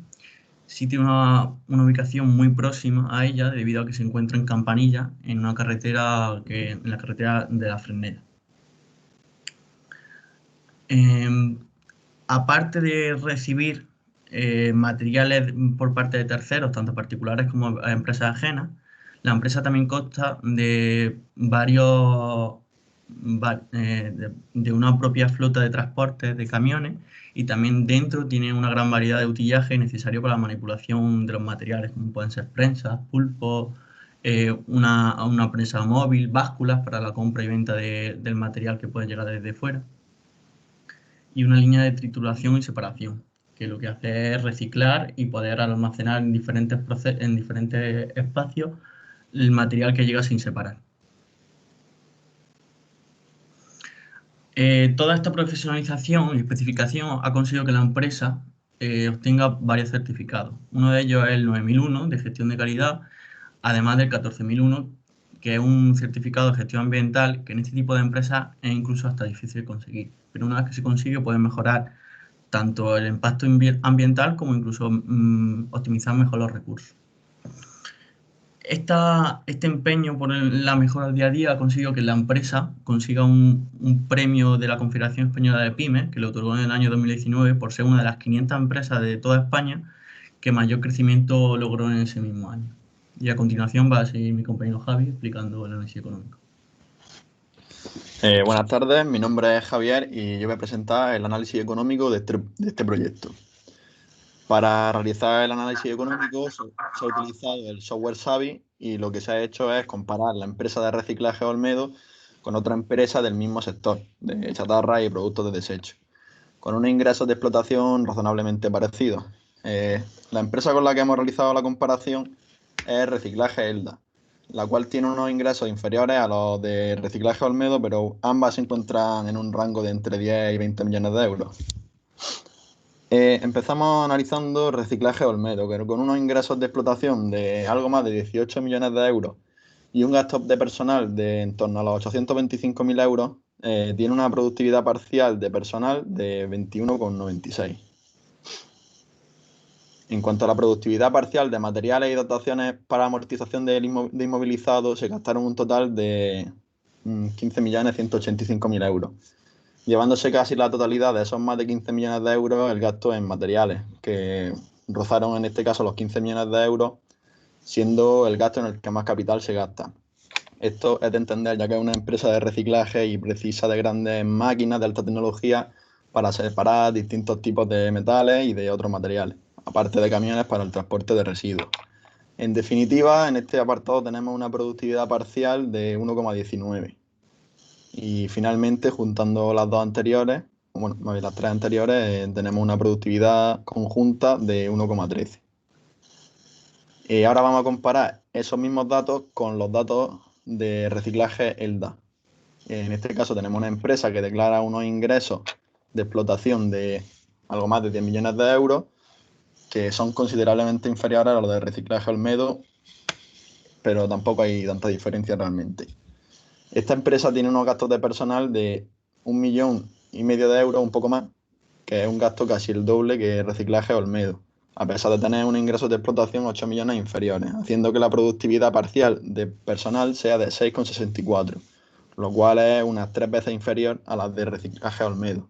sí tiene una ubicación muy próxima a ella, debido a que se encuentra en Campanilla, en la carretera de la Fresneda. Aparte de recibir materiales por parte de terceros, tanto particulares como empresas ajenas, la empresa también consta de de una propia flota de transporte de camiones, y también dentro tiene una gran variedad de utillaje necesario para la manipulación de los materiales, como pueden ser prensas, pulpos, una prensa móvil, básculas para la compra y venta del material que puede llegar desde fuera, y una línea de trituración y separación, que lo que hace es reciclar y poder almacenar en diferentes espacios el material que llega sin separar. Toda esta profesionalización y especificación ha conseguido que la empresa obtenga varios certificados. Uno de ellos es el 9001 de gestión de calidad, además del 14001, que es un certificado de gestión ambiental, que en este tipo de empresas es incluso hasta difícil de conseguir. Pero una vez que se consigue, puede mejorar tanto el impacto ambiental como incluso optimizar mejor los recursos. Este empeño por la mejora día a día ha conseguido que la empresa consiga un premio de la Confederación Española de Pymes, que le otorgó en el año 2019 por ser una de las 500 empresas de toda España que mayor crecimiento logró en ese mismo año. Y a continuación va a seguir mi compañero Javi explicando el análisis económico. Buenas tardes, mi nombre es Javier y yo voy a presentar el análisis económico de este proyecto. Para realizar el análisis económico se ha utilizado el software Savi, y lo que se ha hecho es comparar la empresa de reciclaje Olmedo con otra empresa del mismo sector, de chatarra y productos de desecho, con unos ingresos de explotación razonablemente parecidos. La empresa con la que hemos realizado la comparación es Reciclaje Elda, la cual tiene unos ingresos inferiores a los de Reciclaje Olmedo, pero ambas se encuentran en un rango de entre 10 y 20 millones de euros. Empezamos analizando Reciclaje Olmedo, que con unos ingresos de explotación de algo más de 18 millones de euros y un gasto de personal de en torno a los 825.000 euros, tiene una productividad parcial de personal de 21,96. En cuanto a la productividad parcial de materiales y dotaciones para amortización de inmovilizado, se gastaron un total de 15.185.000 euros, llevándose casi la totalidad de esos más de 15 millones de euros el gasto en materiales, que rozaron en este caso los 15 millones de euros, siendo el gasto en el que más capital se gasta. Esto es de entender, ya que es una empresa de reciclaje y precisa de grandes máquinas de alta tecnología para separar distintos tipos de metales y de otros materiales, aparte de camiones para el transporte de residuos. En definitiva, en este apartado tenemos una productividad parcial de 1,19. Y finalmente, juntando las dos anteriores, bueno, más bien las tres anteriores, tenemos una productividad conjunta de 1,13. Ahora vamos a comparar esos mismos datos con los datos de reciclaje ELDA. En este caso tenemos una empresa que declara unos ingresos de explotación de algo más de 10 millones de euros, que son considerablemente inferiores a los de reciclaje Olmedo, pero tampoco hay tanta diferencia realmente. Esta empresa tiene unos gastos de personal de 1,5 millones de euros, un poco más, que es un gasto casi el doble que reciclaje Olmedo, a pesar de tener unos ingresos de explotación 8 millones inferiores, haciendo que la productividad parcial de personal sea de 6,64, lo cual es unas 3 veces inferior a las de reciclaje Olmedo.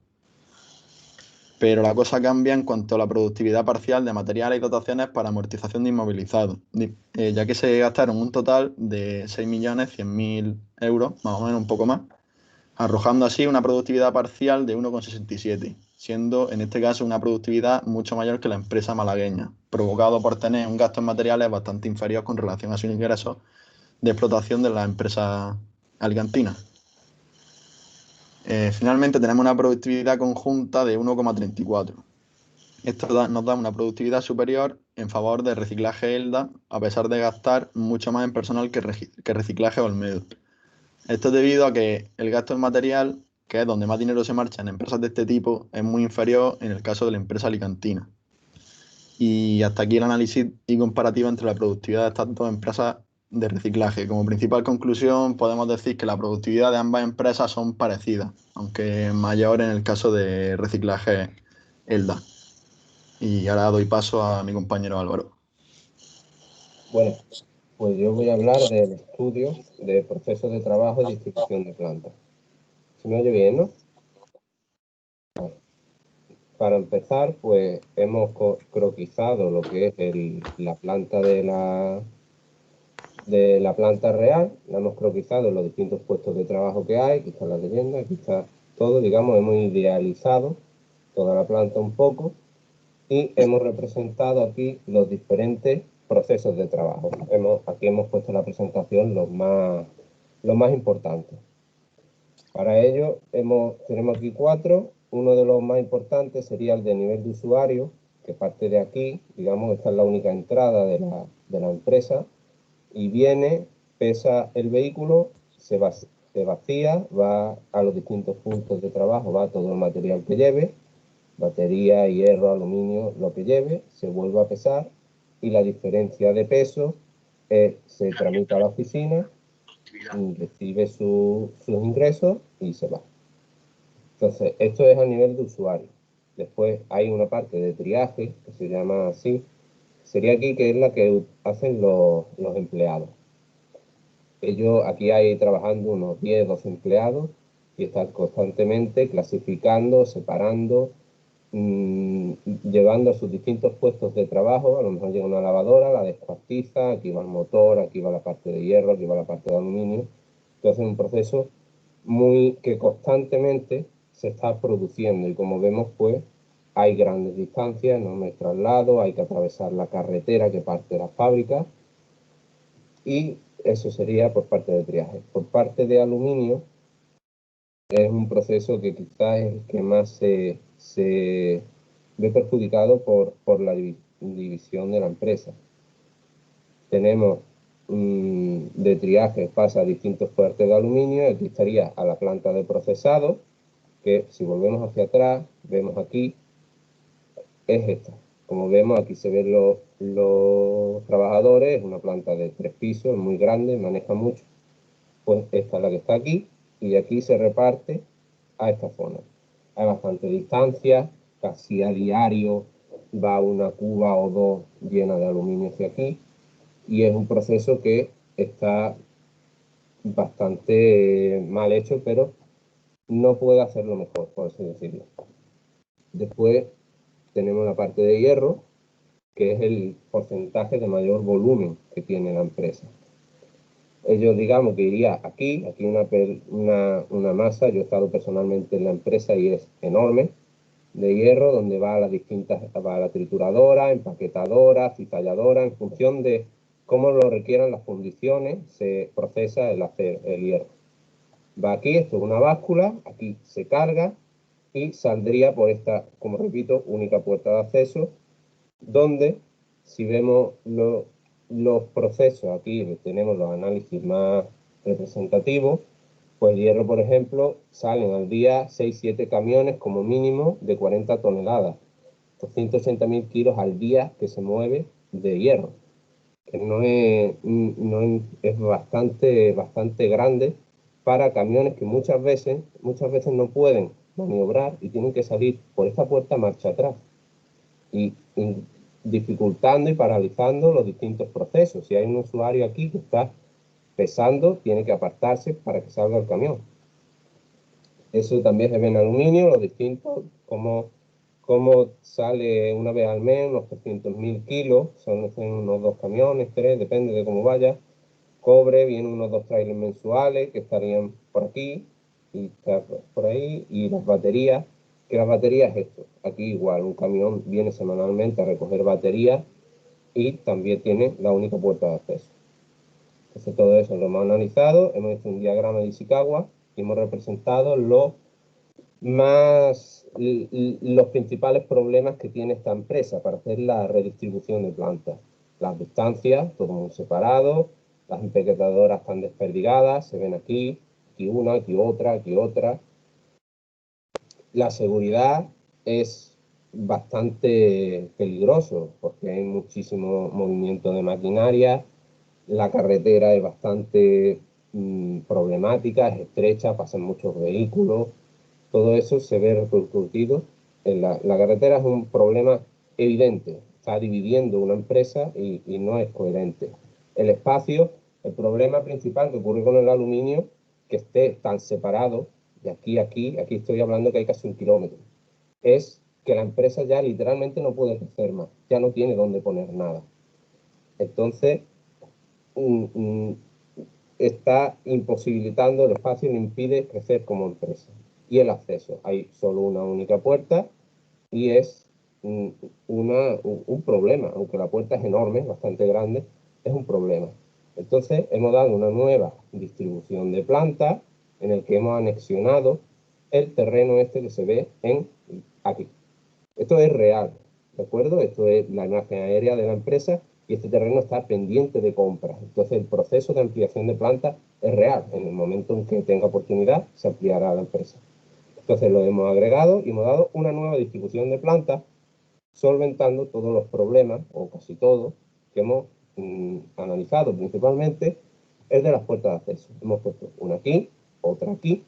Pero la cosa cambia en cuanto a la productividad parcial de materiales y dotaciones para amortización de inmovilizados, ya que se gastaron un total de 6.100.000 euros, más o menos un poco más, arrojando así una productividad parcial de 1,67, siendo en este caso una productividad mucho mayor que la empresa malagueña, provocado por tener un gasto en materiales bastante inferior con relación a sus ingresos de explotación de la empresa alicantina. Finalmente tenemos una productividad conjunta de 1,34. Esto nos da una productividad superior en favor de reciclaje ELDA, a pesar de gastar mucho más en personal que reciclaje Olmedo. Esto es debido a que el gasto en material, que es donde más dinero se marcha en empresas de este tipo, es muy inferior en el caso de la empresa alicantina. Y hasta aquí el análisis y comparativa entre la productividad de estas dos empresas de reciclaje. Como principal conclusión, podemos decir que la productividad de ambas empresas son parecidas, aunque mayor en el caso de reciclaje ELDA. Y ahora doy paso a mi compañero Álvaro. Bueno, pues yo voy a hablar del estudio de procesos de trabajo y distribución de plantas. ¿Se me oye bien, no? Vale. Para empezar, pues hemos croquisado lo que es la planta de la planta real, la hemos croquisado en los distintos puestos de trabajo que hay, aquí está la leyenda, aquí está todo, digamos, hemos idealizado toda la planta un poco y hemos representado aquí los diferentes procesos de trabajo. Aquí hemos puesto en la presentación los más importantes. Para ello tenemos aquí 4. Uno de los más importantes sería el de nivel de usuario, que parte de aquí, digamos, esta es la única entrada de la empresa, y viene, pesa el vehículo, se vacía, va a los distintos puntos de trabajo, va todo el material que lleve, batería, hierro, aluminio, lo que lleve, se vuelve a pesar y la diferencia de peso se tramita a la oficina, recibe sus ingresos y se va. Entonces, esto es a nivel de usuario. Después hay una parte de triaje, que se llama así, sería aquí que es la que hacen los empleados. Aquí hay trabajando unos 10, 12 empleados y están constantemente clasificando, separando, llevando a sus distintos puestos de trabajo. A lo mejor llega una lavadora, la descuartiza, aquí va el motor, aquí va la parte de hierro, aquí va la parte de aluminio. Entonces es un proceso que constantemente se está produciendo y como vemos pues hay grandes distancias, no hay traslado, hay que atravesar la carretera que parte de la fábrica y eso sería por parte de triaje. Por parte de aluminio es un proceso que quizás es el que más se ve perjudicado por la división de la empresa. Tenemos de triaje, pasa a distintos fuertes de aluminio, aquí estaría a la planta de procesado, que si volvemos hacia atrás, vemos aquí, es esta. Como vemos, aquí se ven los trabajadores, es una planta de 3 pisos, muy grande, maneja mucho. Pues esta es la que está aquí, y de aquí se reparte a esta zona. Hay bastante distancia, casi a diario va una cuba o dos llena de aluminio hacia aquí, y es un proceso que está bastante mal hecho, pero no puede hacerlo mejor, por así decirlo. Después tenemos la parte de hierro, que es el porcentaje de mayor volumen que tiene la empresa. Ellos, digamos que iría aquí una masa, yo he estado personalmente en la empresa y es enorme, de hierro, donde va a las distintas, va a la trituradora, empaquetadora, cizalladora, en función de cómo lo requieran las condiciones, se procesa el hierro. Va aquí, esto es una báscula, aquí se carga y saldría por esta, como repito, única puerta de acceso, donde si vemos los procesos, aquí tenemos los análisis más representativos, pues el hierro, por ejemplo, salen al día 6-7 camiones como mínimo de 40 toneladas, 280.000 kilos al día que se mueve de hierro, que es bastante grande para camiones que muchas veces no pueden maniobrar y tienen que salir por esta puerta marcha atrás y dificultando y paralizando los distintos procesos. Si hay un usuario aquí que está pesando, tiene que apartarse para que salga el camión. Eso también se ve en aluminio, los distintos, como sale una vez al mes, unos 300.000 kilos, son unos 2 camiones, 3, depende de cómo vaya. Cobre, vienen unos 2 trailers mensuales que estarían por aquí y por ahí, y las baterías, que las baterías es esto. Aquí igual, un camión viene semanalmente a recoger baterías y también tiene la única puerta de acceso. Entonces todo eso lo hemos analizado, hemos hecho un diagrama de Ishikawa y hemos representado los principales problemas que tiene esta empresa para hacer la redistribución de plantas. Las distancias, todo muy separado, las empaquetadoras están desperdigadas, se ven aquí una, aquí otra. La seguridad es bastante peligroso porque hay muchísimo movimiento de maquinaria, la carretera es bastante problemática, es estrecha, pasan muchos vehículos, todo eso se ve repercutido en la carretera. Es un problema evidente, está dividiendo una empresa y no es coherente. El espacio, el problema principal que ocurre con el aluminio, que esté tan separado, de aquí a aquí estoy hablando que hay casi 1 kilómetro, es que la empresa ya literalmente no puede crecer más, ya no tiene dónde poner nada. Entonces, está imposibilitando el espacio, le impide crecer como empresa. Y el acceso, hay solo una única puerta y es un problema, aunque la puerta es enorme, bastante grande, es un problema. Entonces hemos dado una nueva distribución de plantas en el que hemos anexionado el terreno este que se ve aquí. Esto es real, ¿de acuerdo? Esto es la imagen aérea de la empresa y este terreno está pendiente de compra. Entonces el proceso de ampliación de plantas es real. En el momento en que tenga oportunidad se ampliará la empresa. Entonces lo hemos agregado y hemos dado una nueva distribución de plantas, solventando todos los problemas, o casi todos, que hemos analizado. Principalmente el de las puertas de acceso. Hemos puesto una aquí, otra aquí,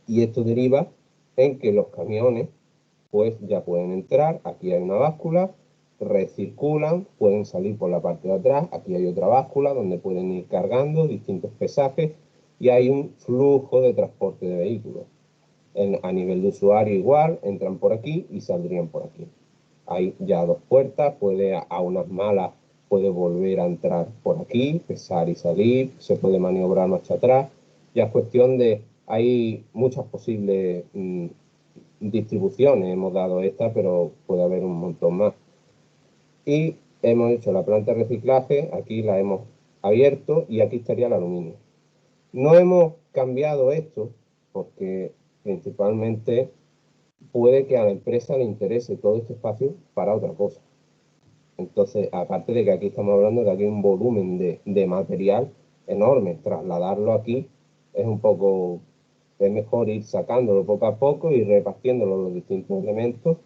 y esto deriva en que los camiones pues ya pueden entrar. Aquí hay una báscula, recirculan, pueden salir por la parte de atrás, aquí hay otra báscula donde pueden ir cargando distintos pesajes y hay un flujo de transporte de vehículos. A nivel de usuario igual, entran por aquí y saldrían por aquí. Hay ya 2 puertas, a unas malas puede volver a entrar por aquí, pesar y salir, se puede maniobrar marcha atrás. Ya es cuestión de, hay muchas posibles distribuciones, hemos dado esta, pero puede haber un montón más. Y hemos hecho la planta de reciclaje, aquí la hemos abierto y aquí estaría el aluminio. No hemos cambiado esto porque principalmente puede que a la empresa le interese todo este espacio para otra cosa. Entonces, aparte de que aquí estamos hablando de que aquí hay un volumen de material enorme, trasladarlo aquí es mejor ir sacándolo poco a poco y repartiéndolo los distintos elementos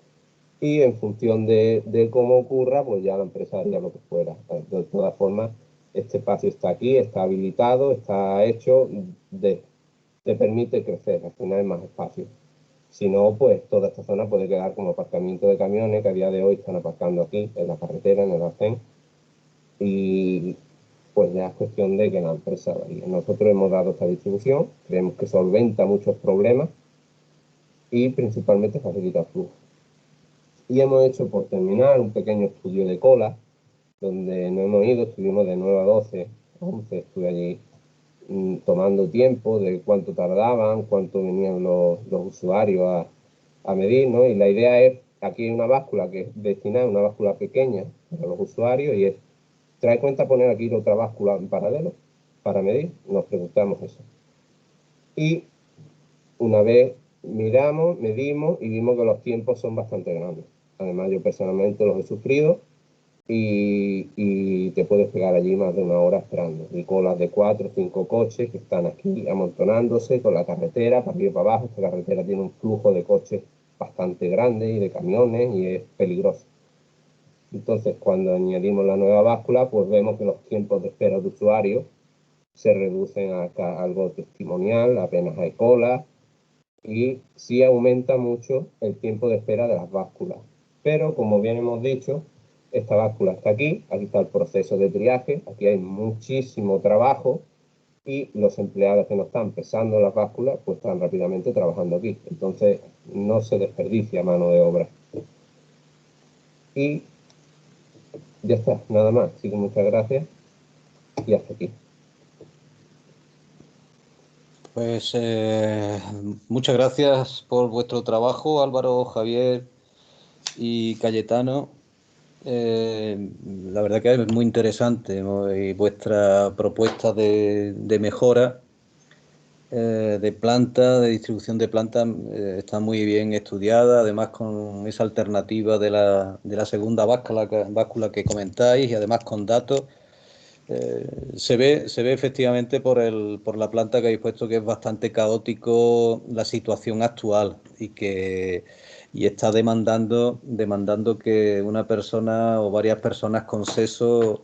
y en función de cómo ocurra, pues ya la empresa haría lo que fuera. De todas formas, este espacio está aquí, está habilitado, está hecho te permite crecer, al final hay más espacio. Si no, pues toda esta zona puede quedar como aparcamiento de camiones que a día de hoy están aparcando aquí, en la carretera, en el arcén, y pues ya es cuestión de que la empresa varíe. Nosotros hemos dado esta distribución, creemos que solventa muchos problemas y principalmente facilita flujo. Y hemos hecho, por terminar, un pequeño estudio de cola, donde no hemos ido, estuvimos de 9 a 12, 11, estuve allí tomando tiempo de cuánto tardaban, cuánto venían los usuarios a medir, ¿no? Y la idea es, aquí hay una báscula que es destinada, una báscula pequeña para los usuarios, y es, ¿trae cuenta poner aquí otra báscula en paralelo para medir? Nos preguntamos eso. Y una vez miramos, medimos y vimos que los tiempos son bastante grandes. Además, yo personalmente los he sufrido y te puedes pegar allí más de 1 hora esperando. Y colas de 4 o 5 coches que están aquí amontonándose con la carretera para arriba y para abajo. Esta carretera tiene un flujo de coches bastante grande y de camiones y es peligroso. Entonces, cuando añadimos la nueva báscula, pues vemos que los tiempos de espera de usuarios se reducen a algo testimonial, apenas hay cola, y sí aumenta mucho el tiempo de espera de las básculas. Pero, como bien hemos dicho, esta báscula está aquí está el proceso de triaje, aquí hay muchísimo trabajo y los empleados que no están pesando las básculas, pues están rápidamente trabajando aquí. Entonces, no se desperdicia mano de obra. Y ya está, nada más. Así que muchas gracias y hasta aquí. Pues muchas gracias por vuestro trabajo, Álvaro, Javier y Cayetano. La verdad que es muy interesante, ¿no? Y vuestra propuesta de mejora de planta, de distribución de planta, está muy bien estudiada, además con esa alternativa de la segunda báscula que comentáis y además con datos. Se ve efectivamente por la planta que habéis puesto que es bastante caótico la situación actual y está demandando que una persona o varias personas con seso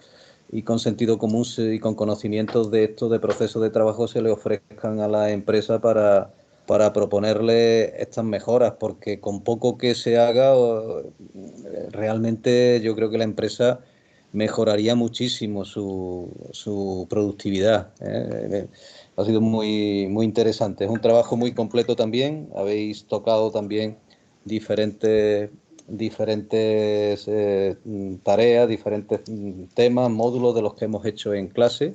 y con sentido común y con conocimientos de esto de procesos de trabajo se le ofrezcan a la empresa para proponerle estas mejoras, porque con poco que se haga realmente yo creo que la empresa mejoraría muchísimo su productividad. Ha sido muy interesante. Es un trabajo muy completo también. Habéis tocado también diferentes tareas, diferentes temas, módulos de los que hemos hecho en clase.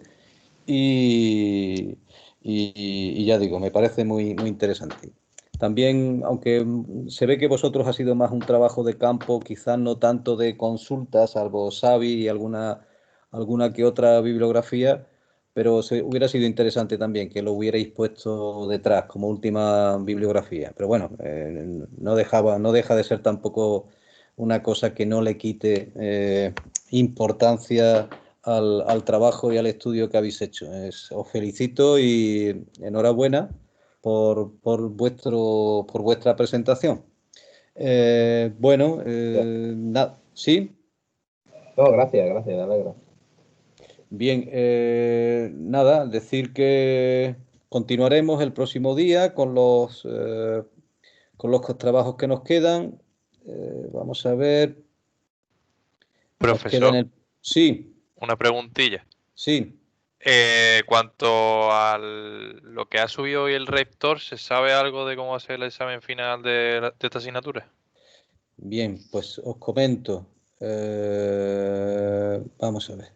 Y ya digo, me parece muy interesante. También, aunque se ve que vosotros ha sido más un trabajo de campo, quizás no tanto de consulta, salvo Xavi y alguna que otra bibliografía, pero hubiera sido interesante también que lo hubierais puesto detrás como última bibliografía. Pero bueno, no deja de ser tampoco una cosa que no le quite importancia al trabajo y al estudio que habéis hecho. Os felicito y enhorabuena por vuestra presentación. Bueno, ¿sí? No, gracias, me alegra. Bien, nada, decir que continuaremos el próximo día con los trabajos que nos quedan. Vamos a ver. Profesor, Sí. una preguntilla. Sí. Cuanto a lo que ha subido hoy el rector, ¿se sabe algo de cómo va a ser el examen final de esta asignatura? Bien, pues os comento. Vamos a ver.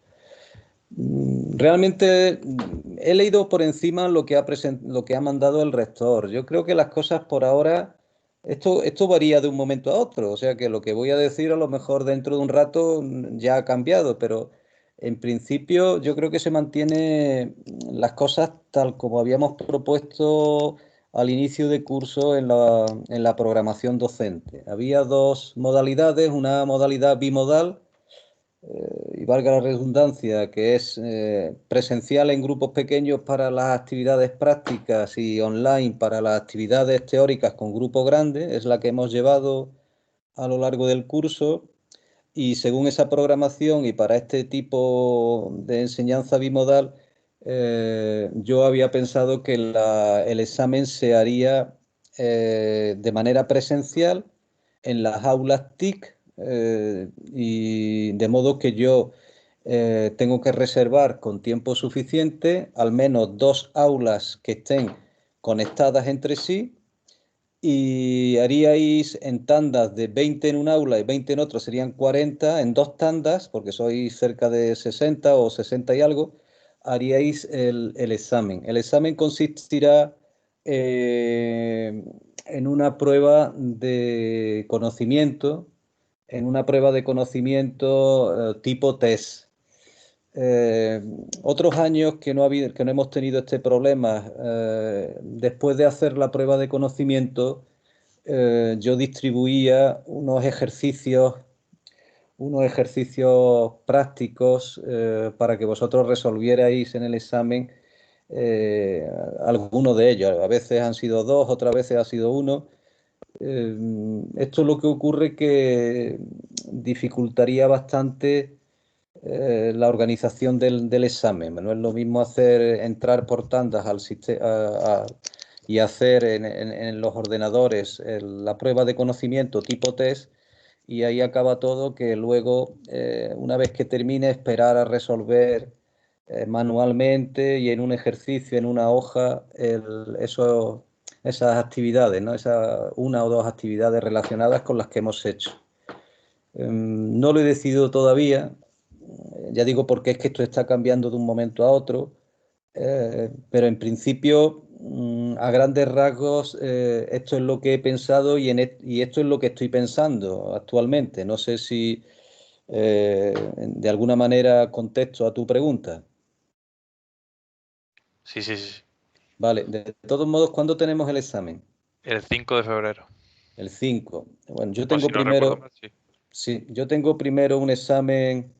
Realmente he leído por encima lo que ha mandado el rector. Yo creo que las cosas por ahora, esto varía de un momento a otro, o sea que lo que voy a decir a lo mejor dentro de un rato ya ha cambiado, pero en principio yo creo que se mantiene las cosas tal como habíamos propuesto al inicio de curso en la programación docente. Había dos modalidades, una modalidad bimodal, y valga la redundancia, que es presencial en grupos pequeños para las actividades prácticas y online para las actividades teóricas con grupos grandes, es la que hemos llevado a lo largo del curso, y según esa programación y para este tipo de enseñanza bimodal, yo había pensado que el examen se haría de manera presencial en las aulas TIC, y de modo que yo tengo que reservar con tiempo suficiente al menos 2 aulas que estén conectadas entre sí, y haríais en tandas de 20 en un aula y 20 en otro, serían 40 en 2 tandas, porque sois cerca de 60 o 60 y algo, haríais el examen. El examen consistirá en una prueba de conocimiento, tipo test. Otros años que no hemos tenido este problema, después de hacer la prueba de conocimiento, yo distribuía unos ejercicios prácticos para que vosotros resolvierais en el examen alguno de ellos. A veces han sido 2, otras veces ha sido 1. Esto es lo que ocurre, que dificultaría bastante la organización del examen. No es lo mismo entrar por tandas al sistema y hacer en los ordenadores la prueba de conocimiento tipo test, y ahí acaba todo, que luego, una vez que termine, esperar a resolver manualmente y en un ejercicio, en una hoja, esas actividades, ¿no? Esas 1 o 2 actividades relacionadas con las que hemos hecho. No lo he decidido todavía, ya digo, porque es que esto está cambiando de un momento a otro, pero en principio, a grandes rasgos, esto es lo que he pensado y esto es lo que estoy pensando actualmente. No sé si de alguna manera contesto a tu pregunta. Sí, sí, sí. Vale, de todos modos, ¿cuándo tenemos el examen? El 5 de febrero. El 5. Bueno, yo Por tengo si no recuerdo mal, sí. Sí, yo tengo primero un examen.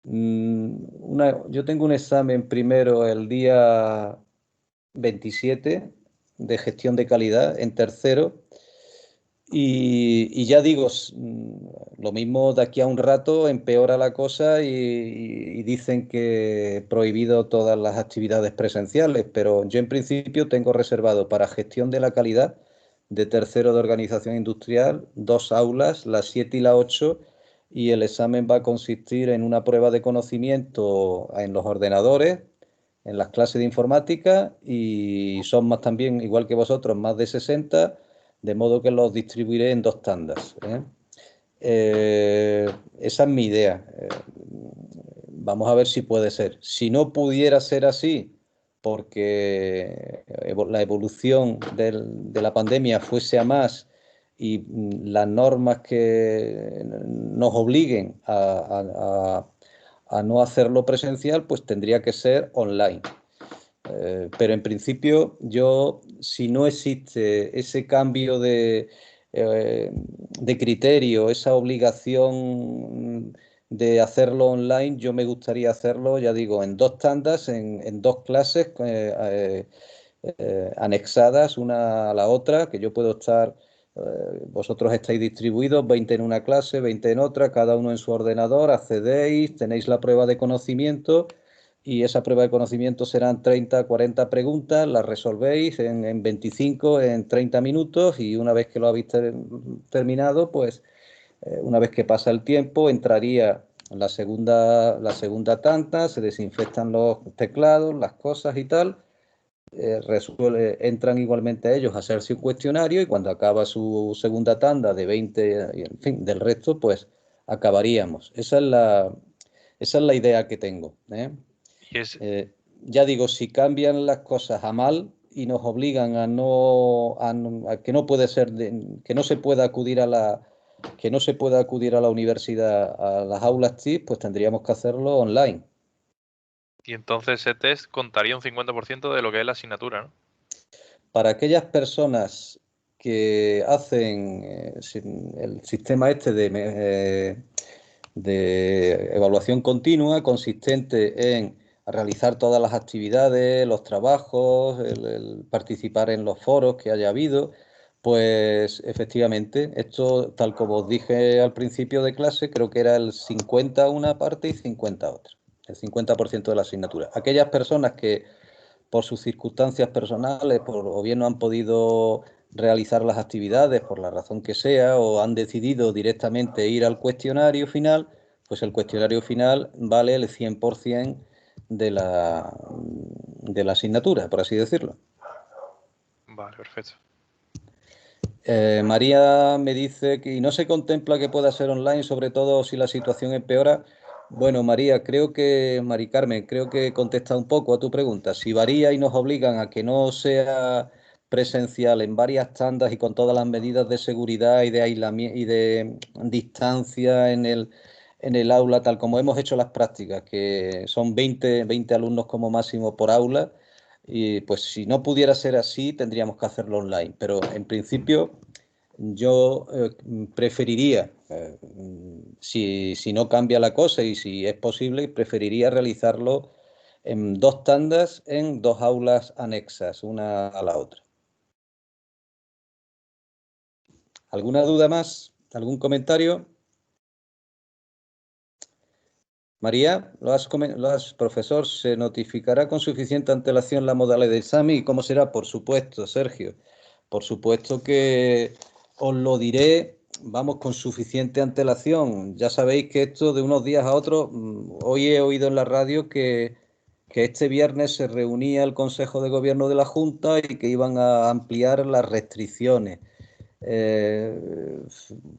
Yo tengo un examen primero el día 27 de gestión de calidad en tercero, y ya digo, lo mismo de aquí a un rato empeora la cosa y dicen que prohibido todas las actividades presenciales, pero yo en principio tengo reservado para gestión de la calidad de tercero de organización industrial 2 aulas, la 7 y la 8, y el examen va a consistir en una prueba de conocimiento en los ordenadores, en las clases de informática, y son más también, igual que vosotros, más de 60, de modo que los distribuiré en 2 tandas. Esa es mi idea. Vamos a ver si puede ser. Si no pudiera ser así, porque la evolución de la pandemia fuese a más y las normas que nos obliguen a no hacerlo presencial, pues tendría que ser online. Pero en principio, si no existe ese cambio de criterio, esa obligación de hacerlo online, yo me gustaría hacerlo, ya digo, en 2 tandas, en 2 clases anexadas una a la otra, que yo puedo estar, vosotros estáis distribuidos, 20 en una clase, 20 en otra, cada uno en su ordenador, accedéis, tenéis la prueba de conocimiento, y esa prueba de conocimiento serán 30, 40 preguntas, las resolvéis en 25, en 30 minutos, y una vez que lo habéis terminado, pues una vez que pasa el tiempo, entraría la segunda tanda, se desinfectan los teclados, las cosas y tal, entran igualmente ellos a hacerse un cuestionario, y cuando acaba su segunda tanda de 20, y en fin, del resto, pues acabaríamos. Esa es la idea que tengo. Ya digo, si cambian las cosas a mal y nos obligan a que no puede ser, que no se pueda acudir a la universidad, a las aulas TIC, pues tendríamos que hacerlo online. Y entonces ese test contaría un 50% de lo que es la asignatura, ¿no? Para aquellas personas que hacen el sistema este de evaluación continua, consistente en realizar todas las actividades, los trabajos, el participar en los foros que haya habido, pues efectivamente, esto, tal como os dije al principio de clase, creo que era el 50 una parte y 50 otra. el 50% de la asignatura. Aquellas personas que por sus circunstancias personales o bien no han podido realizar las actividades por la razón que sea o han decidido directamente ir al cuestionario final, pues el cuestionario final vale el 100% de la asignatura, por así decirlo. Vale, perfecto. María me dice que no se contempla que pueda ser online, sobre todo si la situación empeora. Bueno, María, Mari Carmen, creo que he contestado un poco a tu pregunta. Si varía y nos obligan a que no sea presencial en varias tandas y con todas las medidas de seguridad y de aislamiento y de distancia en el aula, tal como hemos hecho las prácticas, que son 20 alumnos como máximo por aula, y pues si no pudiera ser así, tendríamos que hacerlo online. Pero en principio yo preferiría, si no cambia la cosa y si es posible, preferiría realizarlo en 2 tandas en 2 aulas anexas, una a la otra. ¿Alguna duda más? ¿Algún comentario? María, profesor, ¿se notificará con suficiente antelación la modalidad de examen? ¿Y cómo será? Por supuesto, Sergio. Por supuesto que os lo diré, vamos, con suficiente antelación. Ya sabéis que esto de unos días a otros, hoy he oído en la radio que este viernes se reunía el Consejo de Gobierno de la Junta y que iban a ampliar las restricciones.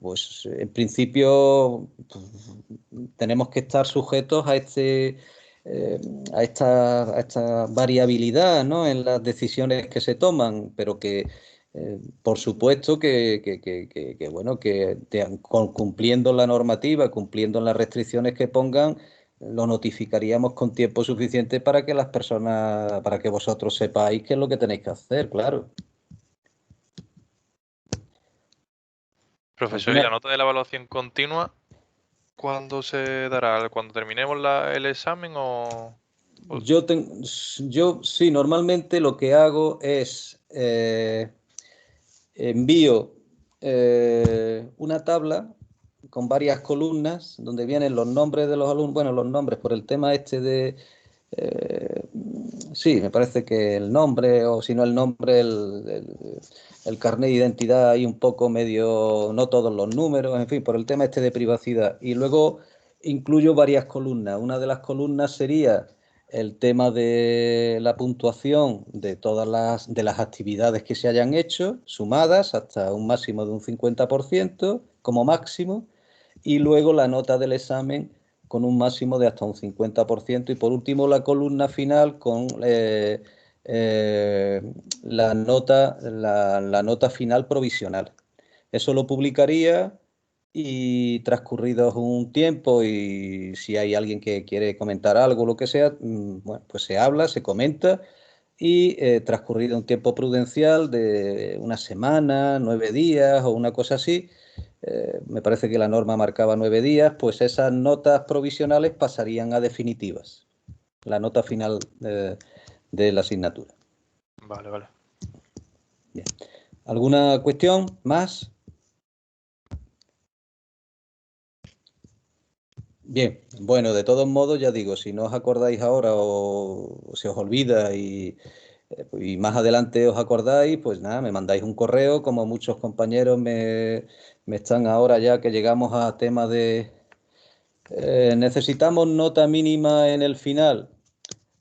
Pues en principio tenemos que estar sujetos a esta variabilidad, ¿no?, en las decisiones que se toman, pero que por supuesto bueno, cumpliendo la normativa, cumpliendo las restricciones que pongan, lo notificaríamos con tiempo suficiente para que las personas, para que vosotros sepáis qué es lo que tenéis que hacer, claro. Profesor, ¿y la nota de la evaluación continua cuándo se dará? ¿Cuando terminemos el examen o...? Yo sí, normalmente lo que hago es envío una tabla con varias columnas donde vienen los nombres de los alumnos, bueno, los nombres por el tema este de... sí, me parece que el nombre, o si no el nombre, el carnet de identidad ahí un poco medio, no todos los números, en fin, por el tema este de privacidad. Y luego incluyo varias columnas. Una de las columnas sería el tema de la puntuación de todas las actividades que se hayan hecho, sumadas hasta un máximo de un 50% como máximo, y luego la nota del examen con un máximo de hasta un 50%, y por último la columna final con la nota final provisional. Eso lo publicaría y transcurrido un tiempo, y si hay alguien que quiere comentar algo, lo que sea, bueno, pues se habla, se comenta, y transcurrido un tiempo prudencial de una semana, 9 días o una cosa así, me parece que la norma marcaba 9 días, pues esas notas provisionales pasarían a definitivas, la nota final de la asignatura. Vale, vale. Bien. ¿Alguna cuestión más? Bien, bueno, de todos modos, ya digo, si no os acordáis ahora o se os olvida y más adelante os acordáis, pues nada, me mandáis un correo, como muchos compañeros me están ahora, ya que llegamos a temas de necesitamos nota mínima en el final.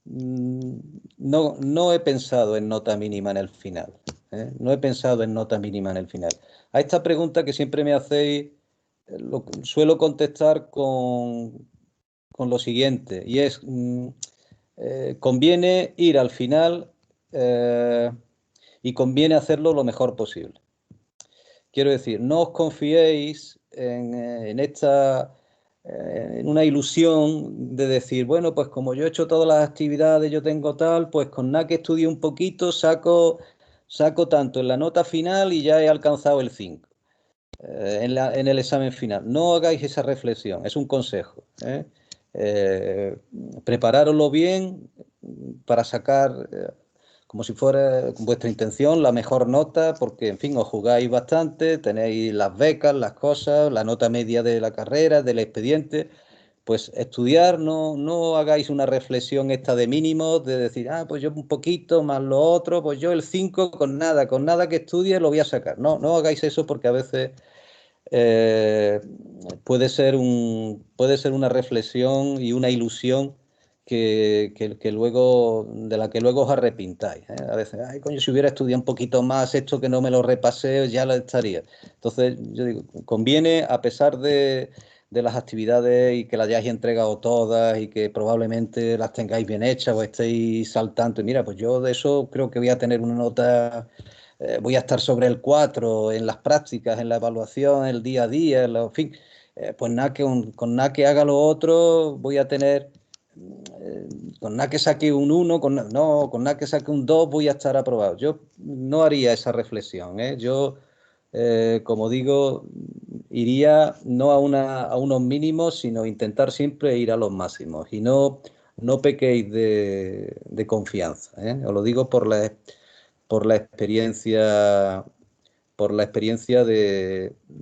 No he pensado en nota mínima en el final. No he pensado en nota mínima en el final. A esta pregunta que siempre me hacéis, suelo contestar con lo siguiente, y es, conviene ir al final y conviene hacerlo lo mejor posible. Quiero decir, no os confiéis en una ilusión de decir, bueno, pues como yo he hecho todas las actividades, yo tengo tal, pues con nada que estudie un poquito, saco tanto en la nota final y ya he alcanzado el 5 en el examen final. No hagáis esa reflexión, es un consejo. Preparároslo bien para sacar, como si fuera vuestra intención, la mejor nota, porque, en fin, os jugáis bastante, tenéis las becas, las cosas, la nota media de la carrera, del expediente, pues estudiar, no hagáis una reflexión esta de mínimos, de decir, pues yo un poquito más lo otro, pues yo el 5 con nada que estudie lo voy a sacar. No hagáis eso, porque a veces puede ser una reflexión y una ilusión de la que luego os arrepintáis, ¿eh? A veces, coño, si hubiera estudiado un poquito más, esto que no me lo repasé, ya lo estaría. Entonces, yo digo, conviene, a pesar de las actividades y que las hayáis entregado todas y que probablemente las tengáis bien hechas o estéis al tanto, y mira, pues yo de eso creo que voy a tener una nota, voy a estar sobre el 4 en las prácticas, en la evaluación, el día a día, en fin, pues nada, con nada que haga lo otro voy a tener, con nada que saque un 1, con nada que saque un 2 voy a estar aprobado. Yo no haría esa reflexión, ¿eh? Yo, como digo, iría no a unos mínimos, sino intentar siempre ir a los máximos, y no pequéis de confianza, ¿eh? Os lo digo por la experiencia de